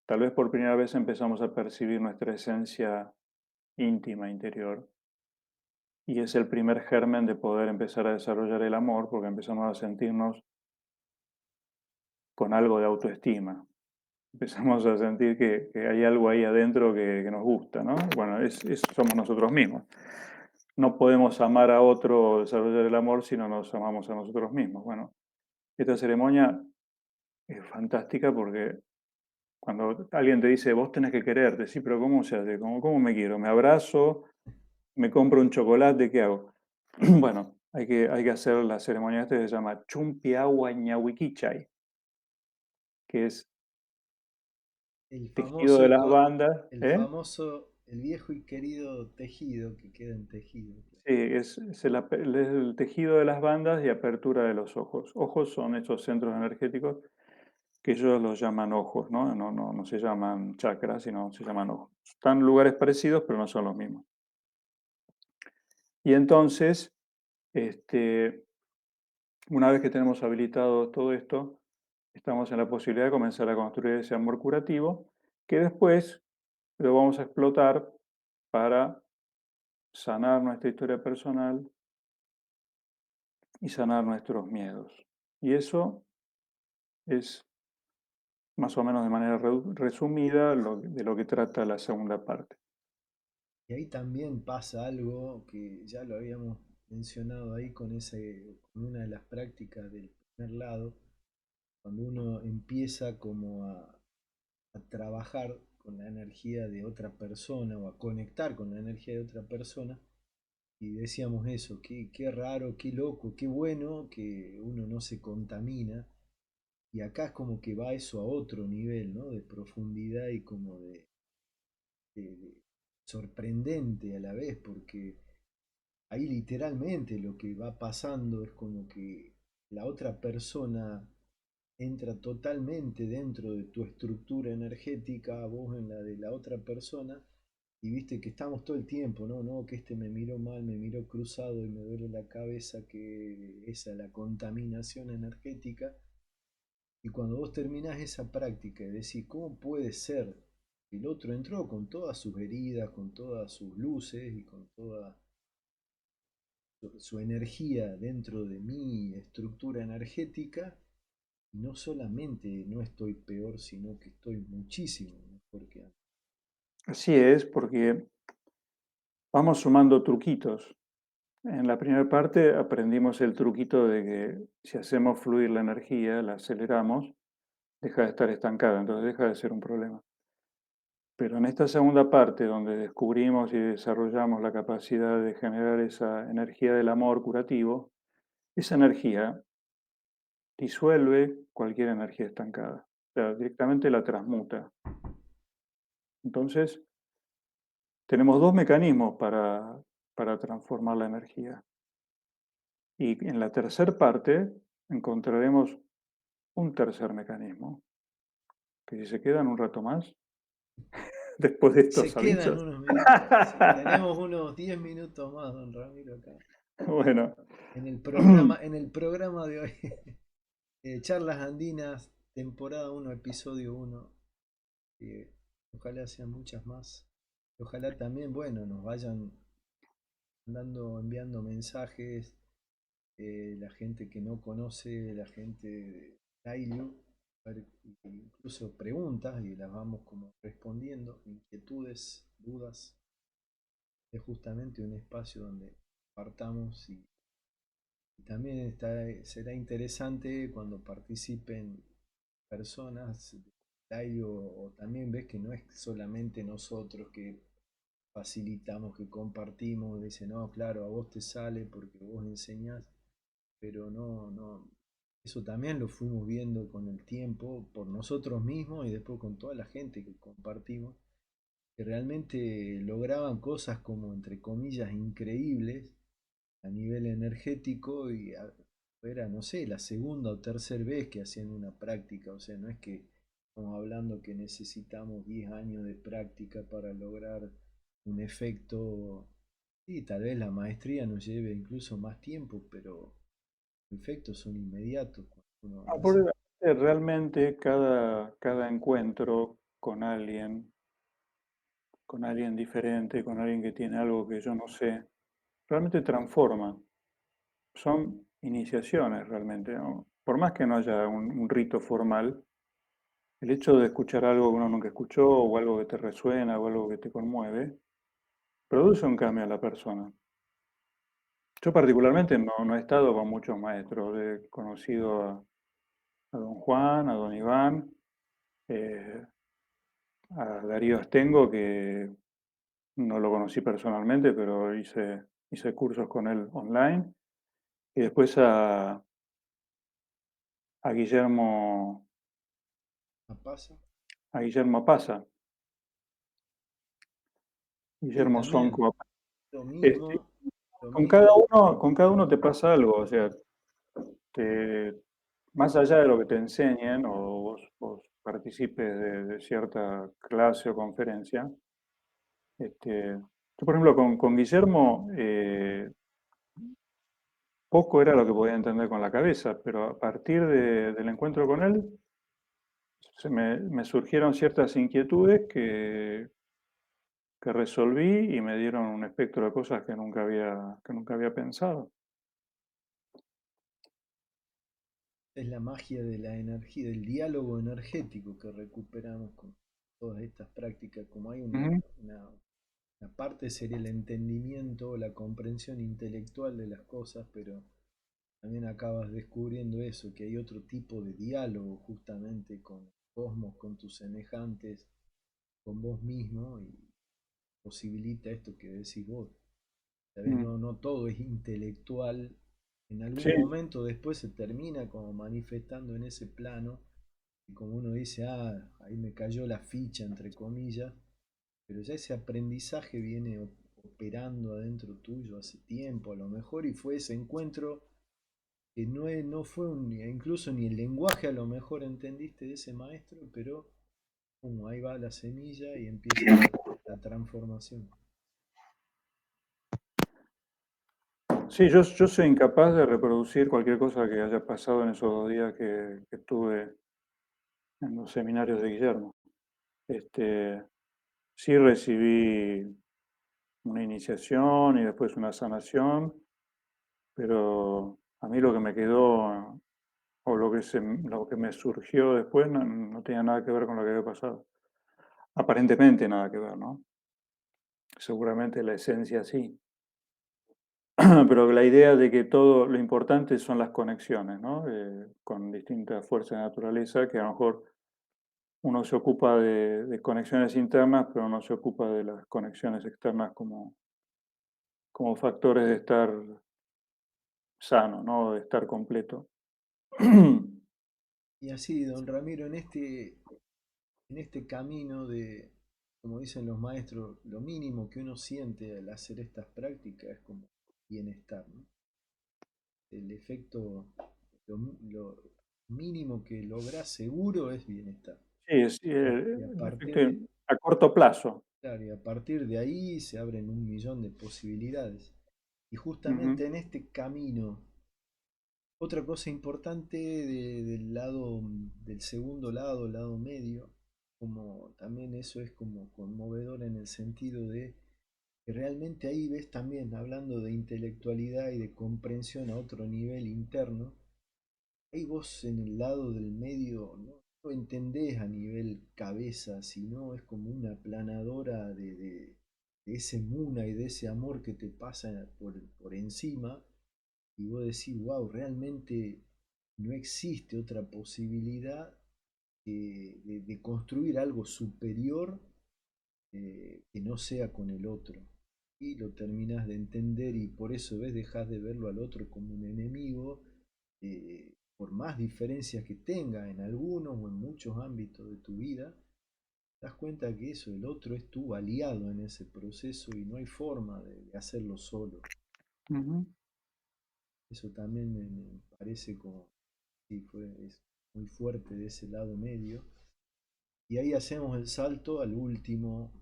tal vez por primera vez empezamos a percibir nuestra esencia íntima interior. Y es el primer germen de poder empezar a desarrollar el amor, porque empezamos a sentirnos con algo de autoestima. Empezamos a sentir que hay algo ahí adentro que nos gusta, ¿no? Bueno, somos nosotros mismos. No podemos amar a otro o desarrollar el amor si no nos amamos a nosotros mismos. Bueno, esta ceremonia es fantástica porque cuando alguien te dice, vos tenés que quererte, sí, pero ¿cómo se hace? ¿Cómo me quiero? ¿Me abrazo? ¿Me compro un chocolate? ¿Qué hago? Bueno, hay que hacer la ceremonia esta que se llama Chumpiagua Ñahuiquichay, que es El tejido de famoso, las bandas, el ¿eh? famoso, el viejo y querido tejido que queda en tejido. Sí, es el tejido de las bandas y apertura de los ojos. Ojos son esos centros energéticos que ellos los llaman ojos, ¿no? No se llaman chakras, sino se llaman ojos. Están en lugares parecidos, pero no son los mismos. Y entonces, este, una vez que tenemos habilitado todo esto, estamos en la posibilidad de comenzar a construir ese amor curativo, que después lo vamos a explotar para sanar nuestra historia personal y sanar nuestros miedos. Y eso es más o menos de manera resumida de lo que trata la segunda parte. Y ahí también pasa algo que ya lo habíamos mencionado ahí con una de las prácticas del primer lado, cuando uno empieza como a trabajar con la energía de otra persona o a conectar con la energía de otra persona, y decíamos eso, qué raro, qué loco, qué bueno que uno no se contamina, y acá es como que va eso a otro nivel, ¿no? De profundidad y como de sorprendente a la vez, porque ahí literalmente lo que va pasando es como que la otra persona entra totalmente dentro de tu estructura energética, vos en la de la otra persona, y viste que estamos todo el tiempo, ¿no? No, que este me miró mal, me miró cruzado y me duele la cabeza, que esa es la contaminación energética. Y cuando vos terminás esa práctica y decís, ¿cómo puede ser que el otro entró con todas sus heridas, con todas sus luces y con toda su energía dentro de mi estructura energética? Y no solamente no estoy peor, sino que estoy muchísimo mejor que antes. Así es, porque vamos sumando truquitos. En la primera parte aprendimos el truquito de que si hacemos fluir la energía, la aceleramos, deja de estar estancada, entonces deja de ser un problema. Pero en esta segunda parte, donde descubrimos y desarrollamos la capacidad de generar esa energía del amor curativo, esa energía disuelve cualquier energía estancada, o sea, directamente la transmuta. Entonces, tenemos dos mecanismos para transformar la energía. Y en la tercera parte encontraremos un tercer mecanismo, que si se quedan un rato más, después de estos Se quedan avisos. unos minutos. Sí, tenemos unos 10 minutos más, don Ramiro, acá. Bueno, En el programa de hoy, Charlas Andinas, temporada 1, episodio 1. Ojalá sean muchas más. Ojalá también, bueno, nos vayan enviando mensajes, la gente que no conoce, la gente de Ailu, incluso preguntas y las vamos como respondiendo, inquietudes, dudas. Es justamente un espacio donde partamos y también será interesante cuando participen personas del aire o también ves que no es solamente nosotros que facilitamos, que compartimos, dicen, no, claro, a vos te sale porque vos enseñás, pero no, eso también lo fuimos viendo con el tiempo, por nosotros mismos y después con toda la gente que compartimos, que realmente lograban cosas como, entre comillas, increíbles a nivel energético era, no sé, la segunda o tercera vez que hacían una práctica, o sea, no es que estamos hablando que necesitamos 10 años de práctica para lograr un efecto, y tal vez la maestría nos lleve incluso más tiempo, pero los efectos son inmediatos cuando uno hace. Porque realmente cada encuentro con alguien diferente, con alguien que tiene algo que yo no sé, realmente transforma. Son iniciaciones realmente, ¿no? Por más que no haya un rito formal, el hecho de escuchar algo que uno nunca escuchó o algo que te resuena o algo que te conmueve, produce un cambio en la persona. Yo particularmente no he estado con muchos maestros, he conocido a don Juan, a don Iván, eh, a Darío Astengo, que no lo conocí personalmente, pero hice cursos con él online, y después a Guillermo, ¿No pasa? a Guillermo Pasa, Sí, Guillermo también, Sonco. lo Este, mismo, lo mismo. con cada uno te pasa algo, o sea, te, más allá de lo que te enseñen o vos participes de cierta clase o conferencia, yo por ejemplo con Guillermo poco era lo que podía entender con la cabeza, pero a partir del encuentro con él me surgieron ciertas inquietudes que resolví y me dieron un espectro de cosas que nunca había pensado. Es la magia de la energía, del diálogo energético que recuperamos con todas estas prácticas. Como hay Ujú. una parte sería el entendimiento, la comprensión intelectual de las cosas, pero también acabas descubriendo eso, que hay otro tipo de diálogo justamente con el cosmos, con tus semejantes, con vos mismo y posibilita esto que decís vos. ¿Sabés? Mm. No todo es intelectual. En Sí, algún momento después se termina como manifestando en ese plano y como uno dice, ah, ahí me cayó la ficha, entre comillas, pero ya ese aprendizaje viene operando adentro tuyo hace tiempo, a lo mejor, y fue ese encuentro que no fue incluso ni el lenguaje a lo mejor entendiste de ese maestro, pero como ahí va la semilla y empieza la transformación. sí, yo soy incapaz de reproducir cualquier cosa que haya pasado en esos 2 días que estuve en los seminarios de Guillermo. Este, sí recibí una iniciación y después una sanación, pero a mí lo que me quedó o lo que me surgió después no tenía nada que ver con lo que había pasado. Aparentemente nada que ver, ¿no? Seguramente la esencia sí. Pero la idea de que todo lo importante son las conexiones, ¿no? Con distintas fuerzas de naturaleza, que a lo mejor uno se ocupa de conexiones internas, pero no se ocupa de las conexiones externas como factores de estar sano, ¿no? De estar completo. Y así, don Ramiro, en este camino de, como dicen los maestros, lo mínimo que uno siente al hacer estas prácticas es como bienestar, ¿no? El efecto, lo mínimo que lográs seguro es bienestar. Sí, es Y a el partir efecto de, a corto plazo. claro, y a partir de ahí se abren un millón de posibilidades. Y Ujú. justamente en este camino, otra cosa importante del lado, del segundo lado, el lado medio, como también eso es como conmovedor en el sentido de que realmente ahí ves también, hablando de intelectualidad y de comprensión a otro nivel interno, ahí vos en el lado del medio no lo entendés a nivel cabeza, sino es como una planadora de ese muna y de ese amor que te pasa por encima y vos decís, wow, realmente no existe otra posibilidad de construir algo superior que no sea con el otro. Y lo terminas de entender y por eso ves, dejas de verlo al otro como un enemigo, por más diferencias que tenga en algunos o en muchos ámbitos de tu vida, te das cuenta que eso, el otro es tu aliado en ese proceso y no hay forma de hacerlo solo. Ujú. Eso también me parece como, sí, es muy fuerte de ese lado medio. Y ahí hacemos el salto al último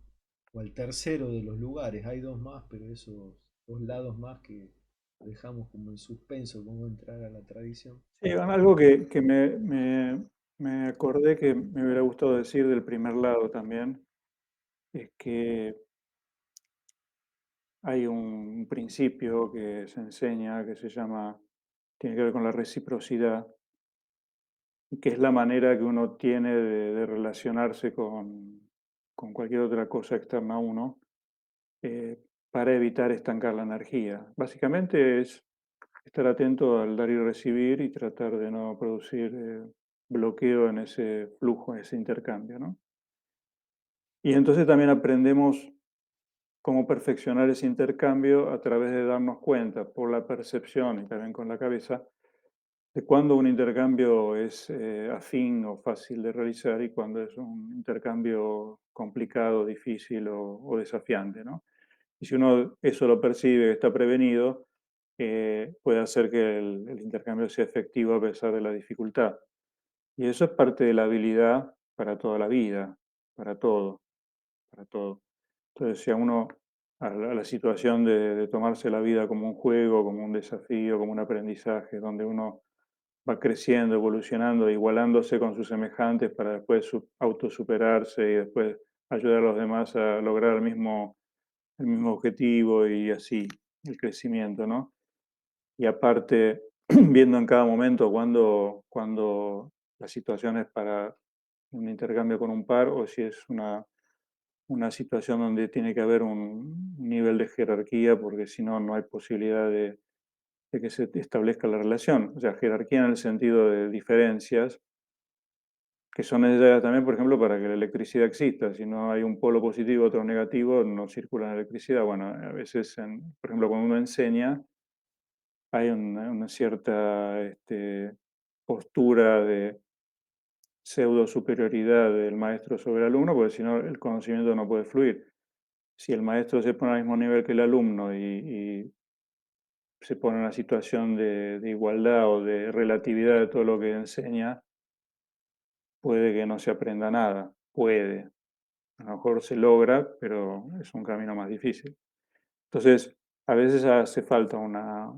o al tercero de los lugares. Hay dos más, pero esos dos lados más que dejamos como en suspenso, cómo entrar a la tradición. Sí, algo que me acordé que me hubiera gustado decir del primer lado también, es que hay un principio que se enseña que se llama, tiene que ver con la reciprocidad, y que es la manera que uno tiene de relacionarse con cualquier otra cosa externa a uno, eh, para evitar estancar la energía. Básicamente es estar atento al dar y recibir y tratar de no producir bloqueo en ese flujo, en ese intercambio, ¿no? Y entonces también aprendemos cómo perfeccionar ese intercambio a través de darnos cuenta por la percepción y también con la cabeza de cuándo un intercambio es afín o fácil de realizar y cuándo es un intercambio complicado, difícil o desafiante, ¿no? Y si uno eso lo percibe, que está prevenido, puede hacer que el intercambio sea efectivo a pesar de la dificultad. Y eso es parte de la habilidad para toda la vida, para todo, para todo. Entonces, si a uno, a la situación de tomarse la vida como un juego, como un desafío, como un aprendizaje, donde uno va creciendo, evolucionando, igualándose con sus semejantes para después autosuperarse y después ayudar a los demás a lograr el mismo objetivo y así el crecimiento, ¿no? Y aparte, viendo en cada momento cuando la situación es para un intercambio con un par o si es una situación donde tiene que haber un nivel de jerarquía, porque si no, no hay posibilidad de que se establezca la relación. O sea, jerarquía en el sentido de diferencias, que son necesarias también, por ejemplo, para que la electricidad exista. Si no hay un polo positivo, otro negativo, no circula la electricidad. Bueno, a veces, por ejemplo, cuando uno enseña, hay una cierta postura de pseudo superioridad del maestro sobre el alumno, porque si no, el conocimiento no puede fluir. Si el maestro se pone al mismo nivel que el alumno y se pone en una situación de igualdad o de relatividad de todo lo que enseña, puede que no se aprenda nada. Puede. A lo mejor se logra, pero es un camino más difícil. Entonces, a veces hace falta una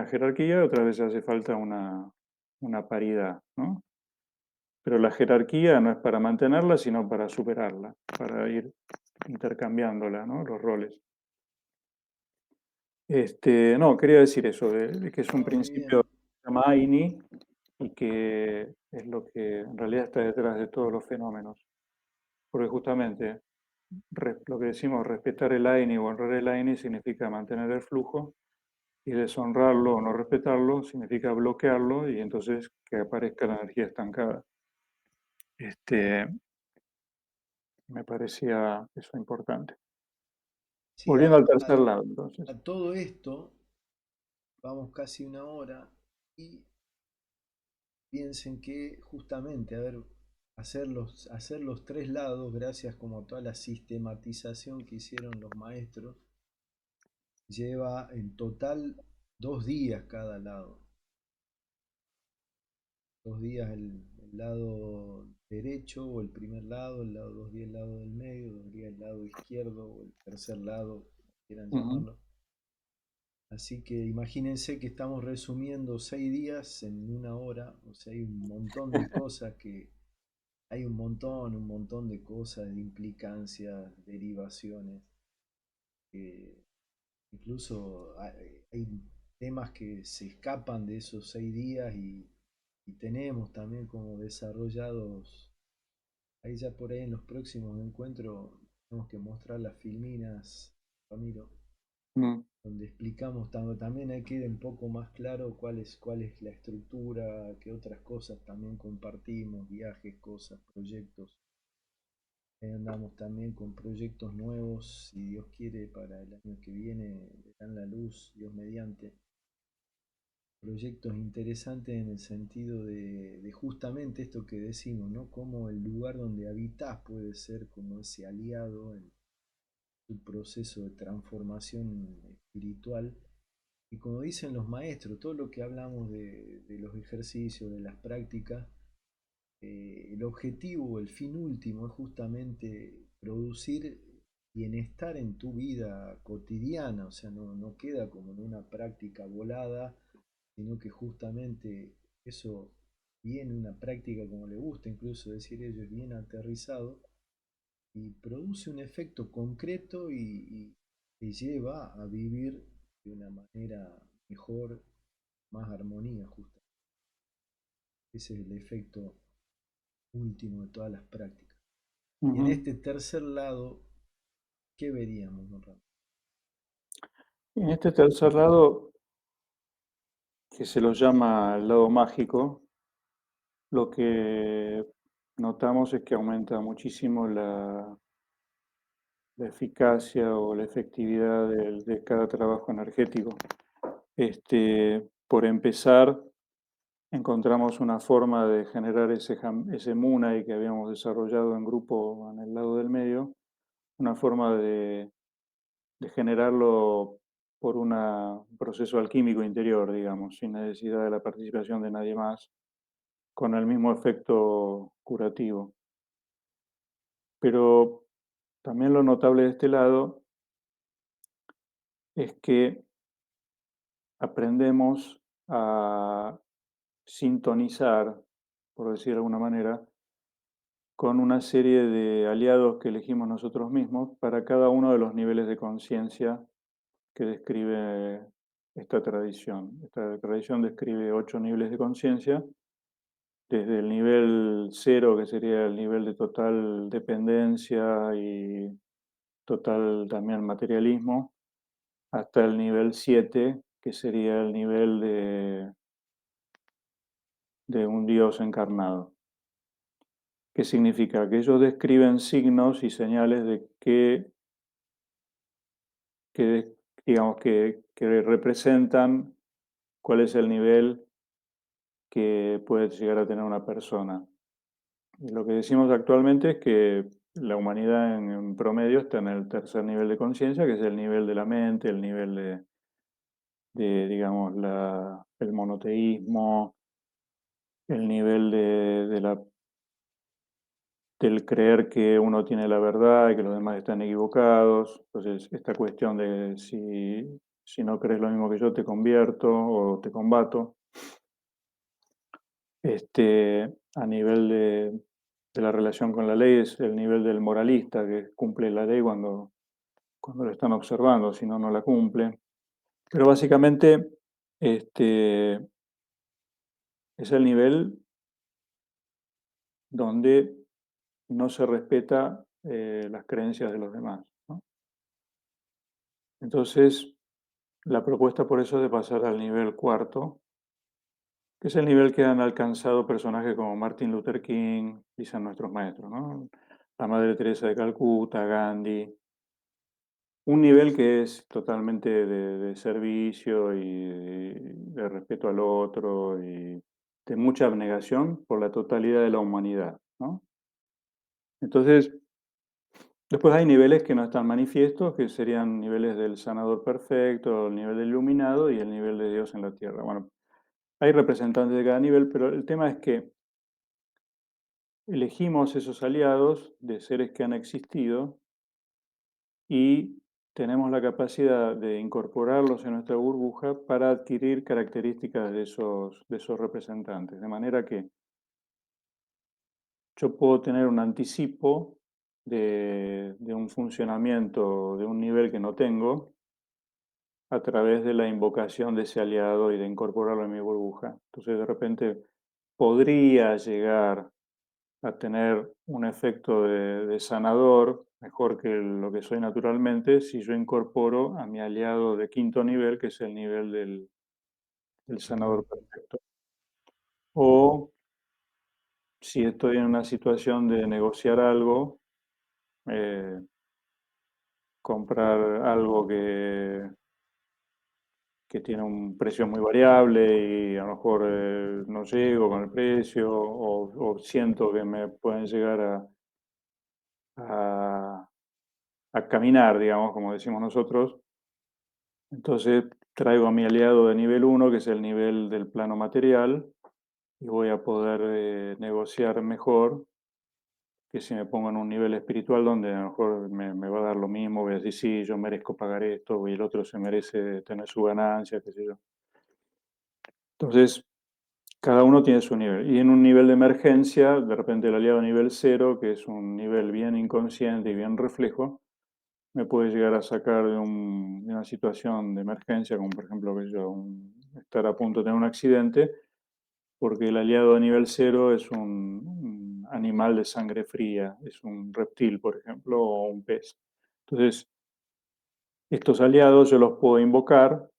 jerarquía, otras veces hace falta una paridad, ¿no? Pero la jerarquía no es para mantenerla, sino para superarla, para ir intercambiándola, ¿no? Los roles. No, quería decir eso, de que es un No, muy principio bien. que se llama Aini y que es lo que en realidad está detrás de todos los fenómenos. Porque justamente lo que decimos, respetar el Aini o honrar el Aini significa mantener el flujo y deshonrarlo o no respetarlo significa bloquearlo y entonces que aparezca la energía estancada. Este, Me parecía eso importante. Sí, Volviendo al tercer lado, a entonces. todo esto, vamos casi una hora y piensen que justamente, a ver, hacer los tres lados, gracias como a toda la sistematización que hicieron los maestros, lleva en total 2 días cada lado. 2 días el lado derecho o el primer lado, el lado 2 días el lado del medio, 2 días el lado izquierdo o el tercer lado, como quieran Ujú. llamarlo. Así que imagínense que estamos resumiendo 6 días en una hora, o sea, hay un montón de cosas hay un montón de cosas, de implicancias, derivaciones. que Incluso hay temas que se escapan de esos 6 días y tenemos también como desarrollados, ahí ya por ahí en los próximos encuentros tenemos que mostrar las filminas, Ramiro, mm, donde explicamos también hay que ir un poco más claro cuál es la estructura, qué otras cosas también compartimos, viajes, cosas, proyectos. Andamos también con proyectos nuevos, si Dios quiere, para el año que viene, verán la luz, Dios mediante. Proyectos interesantes en el sentido de justamente esto que decimos, ¿no? Cómo el lugar donde habitas puede ser como ese aliado en tu proceso de transformación espiritual. Y como dicen los maestros, todo lo que hablamos de los ejercicios, de las prácticas, el objetivo, el fin último es justamente producir bienestar en tu vida cotidiana, o sea, no queda como en una práctica volada, sino que justamente eso viene una práctica como le gusta incluso decir ellos, bien aterrizado y produce un efecto concreto y te lleva a vivir de una manera mejor, más armonía justa. Ese es el efecto último de todas las prácticas. Y en ujú. este tercer lado, ¿qué veríamos, don Ramón? En este tercer lado, que se lo llama el lado mágico, lo que notamos es que aumenta muchísimo la eficacia o la efectividad de cada trabajo energético. Por empezar, encontramos una forma de generar ese Munai que habíamos desarrollado en grupo en el lado del medio, una forma de generarlo por un proceso alquímico interior, digamos, sin necesidad de la participación de nadie más, con el mismo efecto curativo. Pero también lo notable de este lado es que aprendemos a sintonizar, por decir de alguna manera, con una serie de aliados que elegimos nosotros mismos para cada uno de los niveles de conciencia que describe esta tradición. Esta tradición describe 8 niveles de conciencia, desde el nivel cero, que sería el nivel de total dependencia y total también materialismo, hasta el nivel 7, que sería el nivel de un Dios encarnado. ¿Qué significa? Que ellos describen signos y señales de que digamos, que representan cuál es el nivel que puede llegar a tener una persona. Y lo que decimos actualmente es que la humanidad en promedio está en el tercer nivel de conciencia, que es el nivel de la mente, el nivel digamos, el monoteísmo, el nivel del creer que uno tiene la verdad y que los demás están equivocados. Entonces, esta cuestión de si no crees lo mismo que yo, te convierto o te combato. A nivel de la relación con la ley es el nivel del moralista que cumple la ley cuando lo están observando, si no, no la cumple. Pero básicamente este, es el nivel donde no se respeta las creencias de los demás, ¿no? Entonces, la propuesta por eso es de pasar al nivel cuarto, que es el nivel que han alcanzado personajes como Martin Luther King, dicen nuestros maestros, ¿no? La Madre Teresa de Calcuta, Gandhi. Un nivel que es totalmente de servicio y de respeto al otro y de mucha abnegación por la totalidad de la humanidad, ¿no? Entonces, después hay niveles que no están manifiestos, que serían niveles del sanador perfecto, el nivel del iluminado y el nivel de Dios en la tierra. Bueno, hay representantes de cada nivel, pero el tema es que elegimos esos aliados de seres que han existido y tenemos la capacidad de incorporarlos en nuestra burbuja para adquirir características de esos representantes. De manera que yo puedo tener un anticipo de un funcionamiento de un nivel que no tengo a través de la invocación de ese aliado y de incorporarlo en mi burbuja. Entonces, de repente, podría llegar a tener un efecto de sanador mejor que lo que soy naturalmente si yo incorporo a mi aliado de quinto nivel, que es el nivel del sanador Claro, perfecto. O si estoy en una situación de negociar algo, eh, comprar algo que tiene un precio muy variable y a lo mejor no llego con el precio o siento que me pueden llegar a, a caminar, digamos, como decimos nosotros. Entonces traigo a mi aliado de nivel uno que es el nivel del plano material, y voy a poder negociar mejor que si me pongo en un nivel espiritual donde a lo mejor me va a dar lo mismo, voy a decir, sí, yo merezco pagar esto, y el otro se merece tener su ganancia, qué sé yo. Entonces, cada uno tiene su nivel. Y en un nivel de emergencia, de repente el aliado nivel cero, que es un nivel bien inconsciente y bien reflejo, me puede llegar a sacar de una situación de emergencia, como por ejemplo que yo, estar a punto de tener un accidente, porque el aliado de nivel cero es un animal de sangre fría, es un reptil, por ejemplo, o un pez. Entonces, estos aliados yo los puedo invocar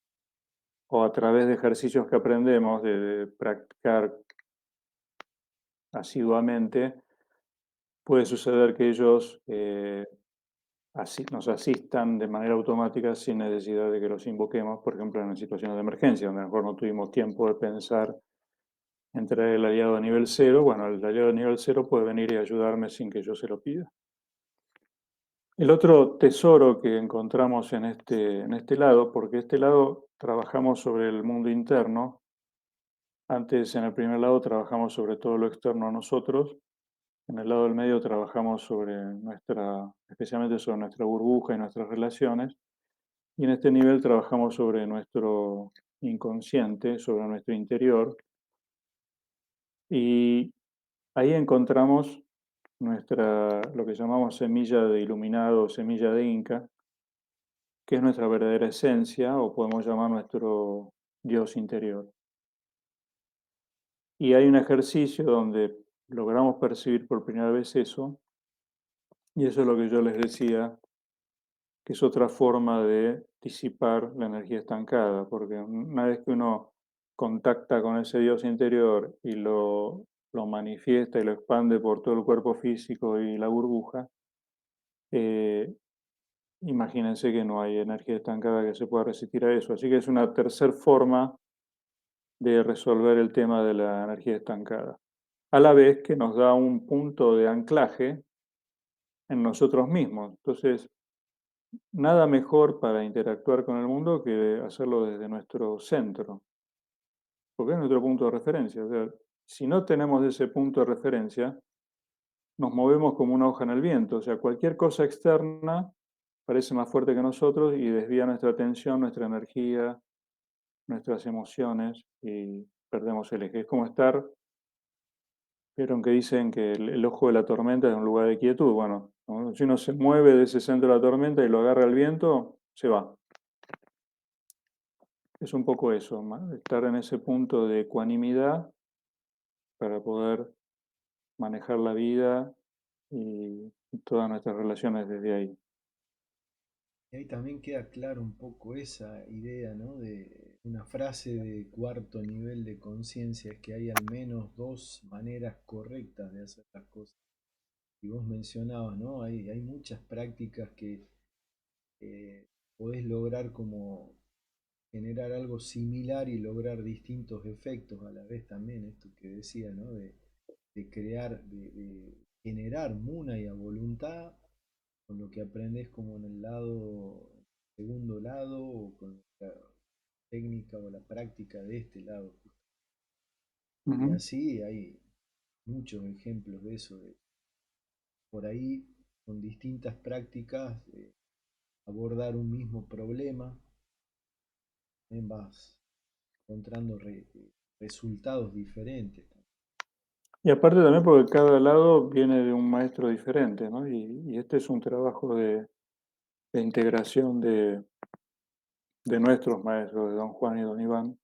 o a través de ejercicios que aprendemos de practicar asiduamente, puede suceder que ellos nos asistan de manera automática sin necesidad de que los invoquemos, por ejemplo, en situaciones de emergencia, donde a lo mejor no tuvimos tiempo de pensar en traer el aliado a nivel cero. Bueno, el aliado a nivel cero puede venir y ayudarme sin que yo se lo pida. El otro tesoro que encontramos en este lado, porque este lado trabajamos sobre el mundo interno, antes en el primer lado trabajamos sobre todo lo externo a nosotros, en el lado del medio trabajamos especialmente sobre nuestra burbuja y nuestras relaciones, y en este nivel trabajamos sobre nuestro inconsciente, sobre nuestro interior, y ahí encontramos lo que llamamos semilla de iluminado o semilla de Inca, que es nuestra verdadera esencia, o podemos llamar nuestro Dios interior. Y hay un ejercicio donde logramos percibir por primera vez eso, y eso es lo que yo les decía, que es otra forma de disipar la energía estancada, porque una vez que uno contacta con ese Dios interior y lo manifiesta y lo expande por todo el cuerpo físico y la burbuja, eh, imagínense que no hay energía estancada que se pueda resistir a eso. Así que es una tercera forma de resolver el tema de la energía estancada, a la vez que nos da un punto de anclaje en nosotros mismos. Entonces, nada mejor para interactuar con el mundo que hacerlo desde nuestro centro, porque es nuestro punto de referencia. O sea, si no tenemos ese punto de referencia, nos movemos como una hoja en el viento. O sea, cualquier cosa externa parece más fuerte que nosotros y desvía nuestra atención, nuestra energía, nuestras emociones y perdemos el eje. Es como estar, vieron que dicen que el ojo de la tormenta es un lugar de quietud. Bueno, ¿no? Si uno se mueve de ese centro de la tormenta y lo agarra el viento, se va. Es un poco eso, estar en ese punto de ecuanimidad para poder manejar la vida y todas nuestras relaciones desde ahí. y ahí también queda claro un poco esa idea, ¿no? De una frase de cuarto nivel de conciencia, es que hay al menos dos maneras correctas de hacer las cosas. Y vos mencionabas, ¿no? Hay muchas prácticas que podés lograr como generar algo similar y lograr distintos efectos a la vez también, esto que decía, ¿no? De crear, de generar muna y a voluntad, con lo que aprendes como en el lado, segundo lado, o con la técnica o la práctica de este lado. Y Ujú. así hay muchos ejemplos de eso, de por ahí con distintas prácticas abordar un mismo problema, también vas encontrando resultados diferentes. Y aparte también porque cada lado viene de un maestro diferente, ¿no? Y este es un trabajo de integración de nuestros maestros, de don Juan y don Iván,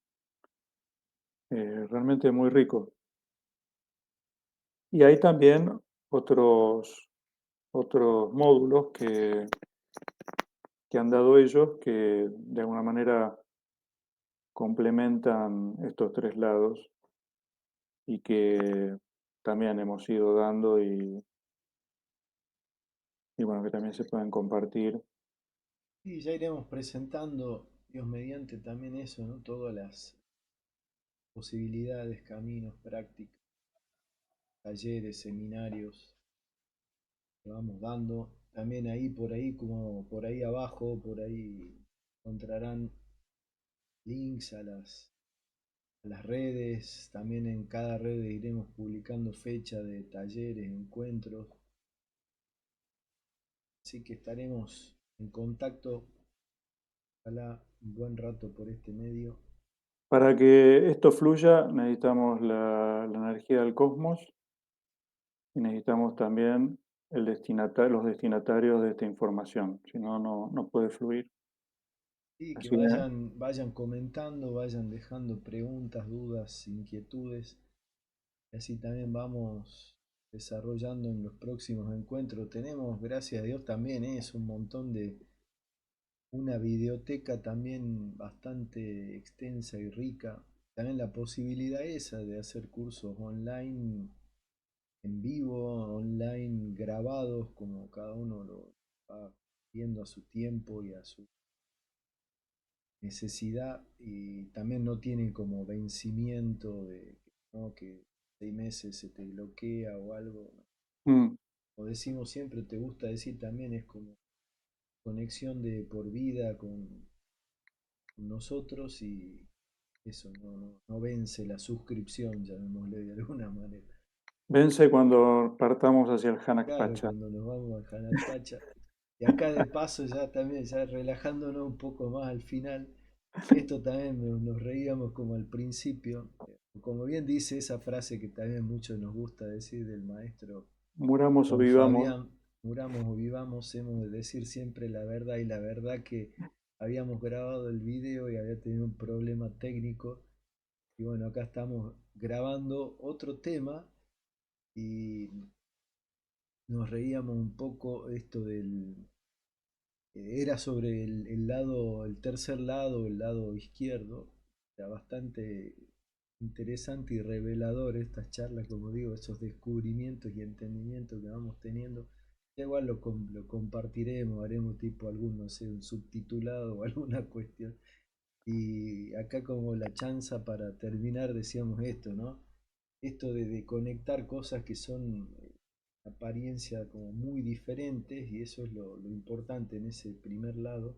realmente muy rico. Y hay también otros, otros módulos que han dado ellos que de alguna manera complementan estos tres lados y que también hemos ido dando y bueno, que también se pueden compartir. Y ya iremos presentando, Dios mediante, también eso, ¿no? Todas las posibilidades, caminos, prácticas, talleres, seminarios que vamos dando. También ahí, por ahí, como por ahí abajo, por ahí encontrarán links a las redes. También en cada red iremos publicando fecha de talleres, encuentros. Así que estaremos en contacto, ojalá un buen rato por este medio. Para que esto fluya necesitamos la energía del cosmos y necesitamos también los destinatarios de esta información, si no, no puede fluir. Y que Así que vayan comentando, vayan dejando preguntas, dudas, inquietudes. Y así también vamos desarrollando en los próximos encuentros. Tenemos, gracias a Dios, también es un montón de, una videoteca también bastante extensa y rica. También la posibilidad esa de hacer cursos online, en vivo, online grabados, como cada uno lo va viendo a su tiempo y a su necesidad, y también no tienen como vencimiento de, ¿no? Que 6 meses se te bloquea o algo. mm, Como decimos siempre, te gusta decir también, es como conexión de por vida con nosotros, y eso no vence la suscripción, llamémosle de alguna manera. vence cuando partamos hacia el Hanak Claro, Pacha. cuando nos vamos a Janat Pacha. Y acá de paso ya también, ya relajándonos un poco más al final, esto también nos reíamos como al principio. Como bien dice esa frase que también mucho nos gusta decir del maestro Muramos o don vivamos, Fabián, muramos o vivamos, hemos de decir siempre la verdad, y la verdad que habíamos grabado el video y había tenido un problema técnico, y bueno, acá estamos grabando otro tema, y nos reíamos un poco esto del, era sobre el lado, el tercer lado, el lado izquierdo. Era bastante interesante y revelador estas charlas, como digo, esos descubrimientos y entendimientos que vamos teniendo. Ya igual lo compartiremos, haremos tipo algún, no sé, un subtitulado o alguna cuestión. Y acá como la chanza para terminar decíamos esto, ¿no? Esto de conectar cosas que son apariencia como muy diferentes, y eso es lo importante en ese primer lado,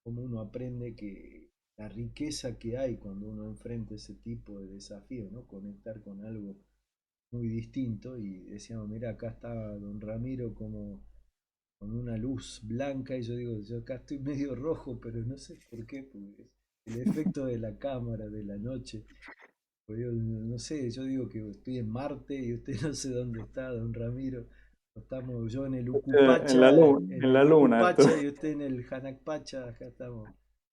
como uno aprende que la riqueza que hay cuando uno enfrenta ese tipo de desafíos, ¿no? Conectar con algo muy distinto. Y decíamos, mira, acá está don Ramiro como con una luz blanca, y yo digo, yo acá estoy medio rojo, pero no sé por qué, porque el efecto de la cámara, de la noche. Pues yo no sé, yo digo que estoy en Marte y usted no sé dónde está, don Ramiro. Estamos yo en en el la luna. Ucupacha, y usted en el Hanakpacha. Acá estamos.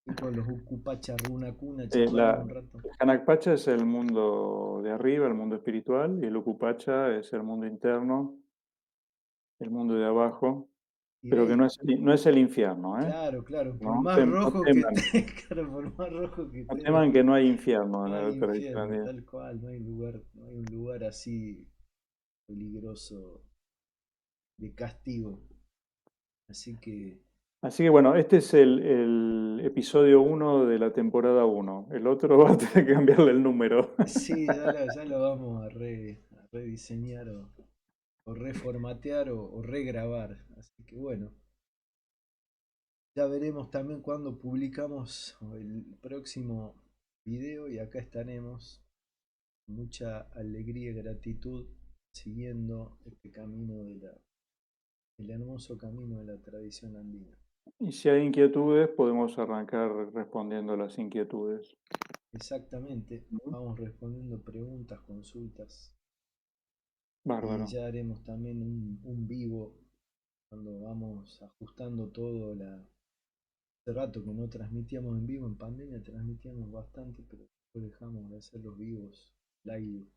Y con los Ucupacha Runacuna charlamos un rato. El Hanak Pacha es el mundo de arriba, el mundo espiritual, y el Ucupacha es el mundo interno, el mundo de abajo, Y pero que ahí, no es el infierno, ¿eh? claro, claro, por No, más no rojo que teman, esté, claro, por más rojo que no esté, teman que no hay infierno en no la hay otra dimensión. infierno, tal cual, no hay lugar, no hay un lugar así peligroso de castigo. Así que Así que bueno, este es el episodio uno de la temporada uno. El otro va a tener que cambiarle el número. sí, ya lo vamos a rediseñar, o reformatear, o regrabar. Así que bueno, ya veremos también cuando publicamos el próximo video, y acá estaremos con mucha alegría y gratitud siguiendo este camino el hermoso camino de la tradición andina. Y si hay inquietudes, podemos arrancar respondiendo a las inquietudes. Exactamente, ¿Mm? vamos respondiendo preguntas, consultas, y Bárbaro. ya haremos también un vivo cuando vamos ajustando todo. Hace rato que no transmitíamos en vivo, en pandemia transmitíamos bastante, pero después dejamos de hacer los vivos live.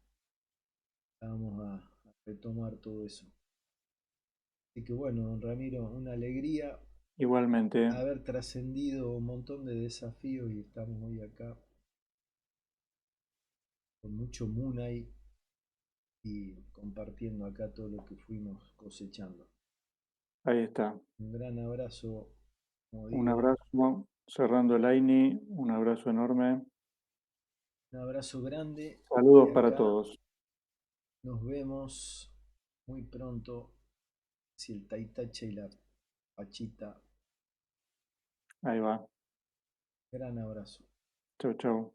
Vamos a retomar todo eso. Así que bueno, don Ramiro, una alegría Igualmente, haber trascendido un montón de desafíos y estamos hoy acá con mucho Munay y compartiendo acá todo lo que fuimos cosechando. ahí está. Un gran abrazo, como Un digo, abrazo, cerrando el AINI, un abrazo enorme. un abrazo grande y Saludos para acá todos. nos vemos muy pronto si el Taitache y la Pachita. Ahí va. Gran abrazo. Chau, chau.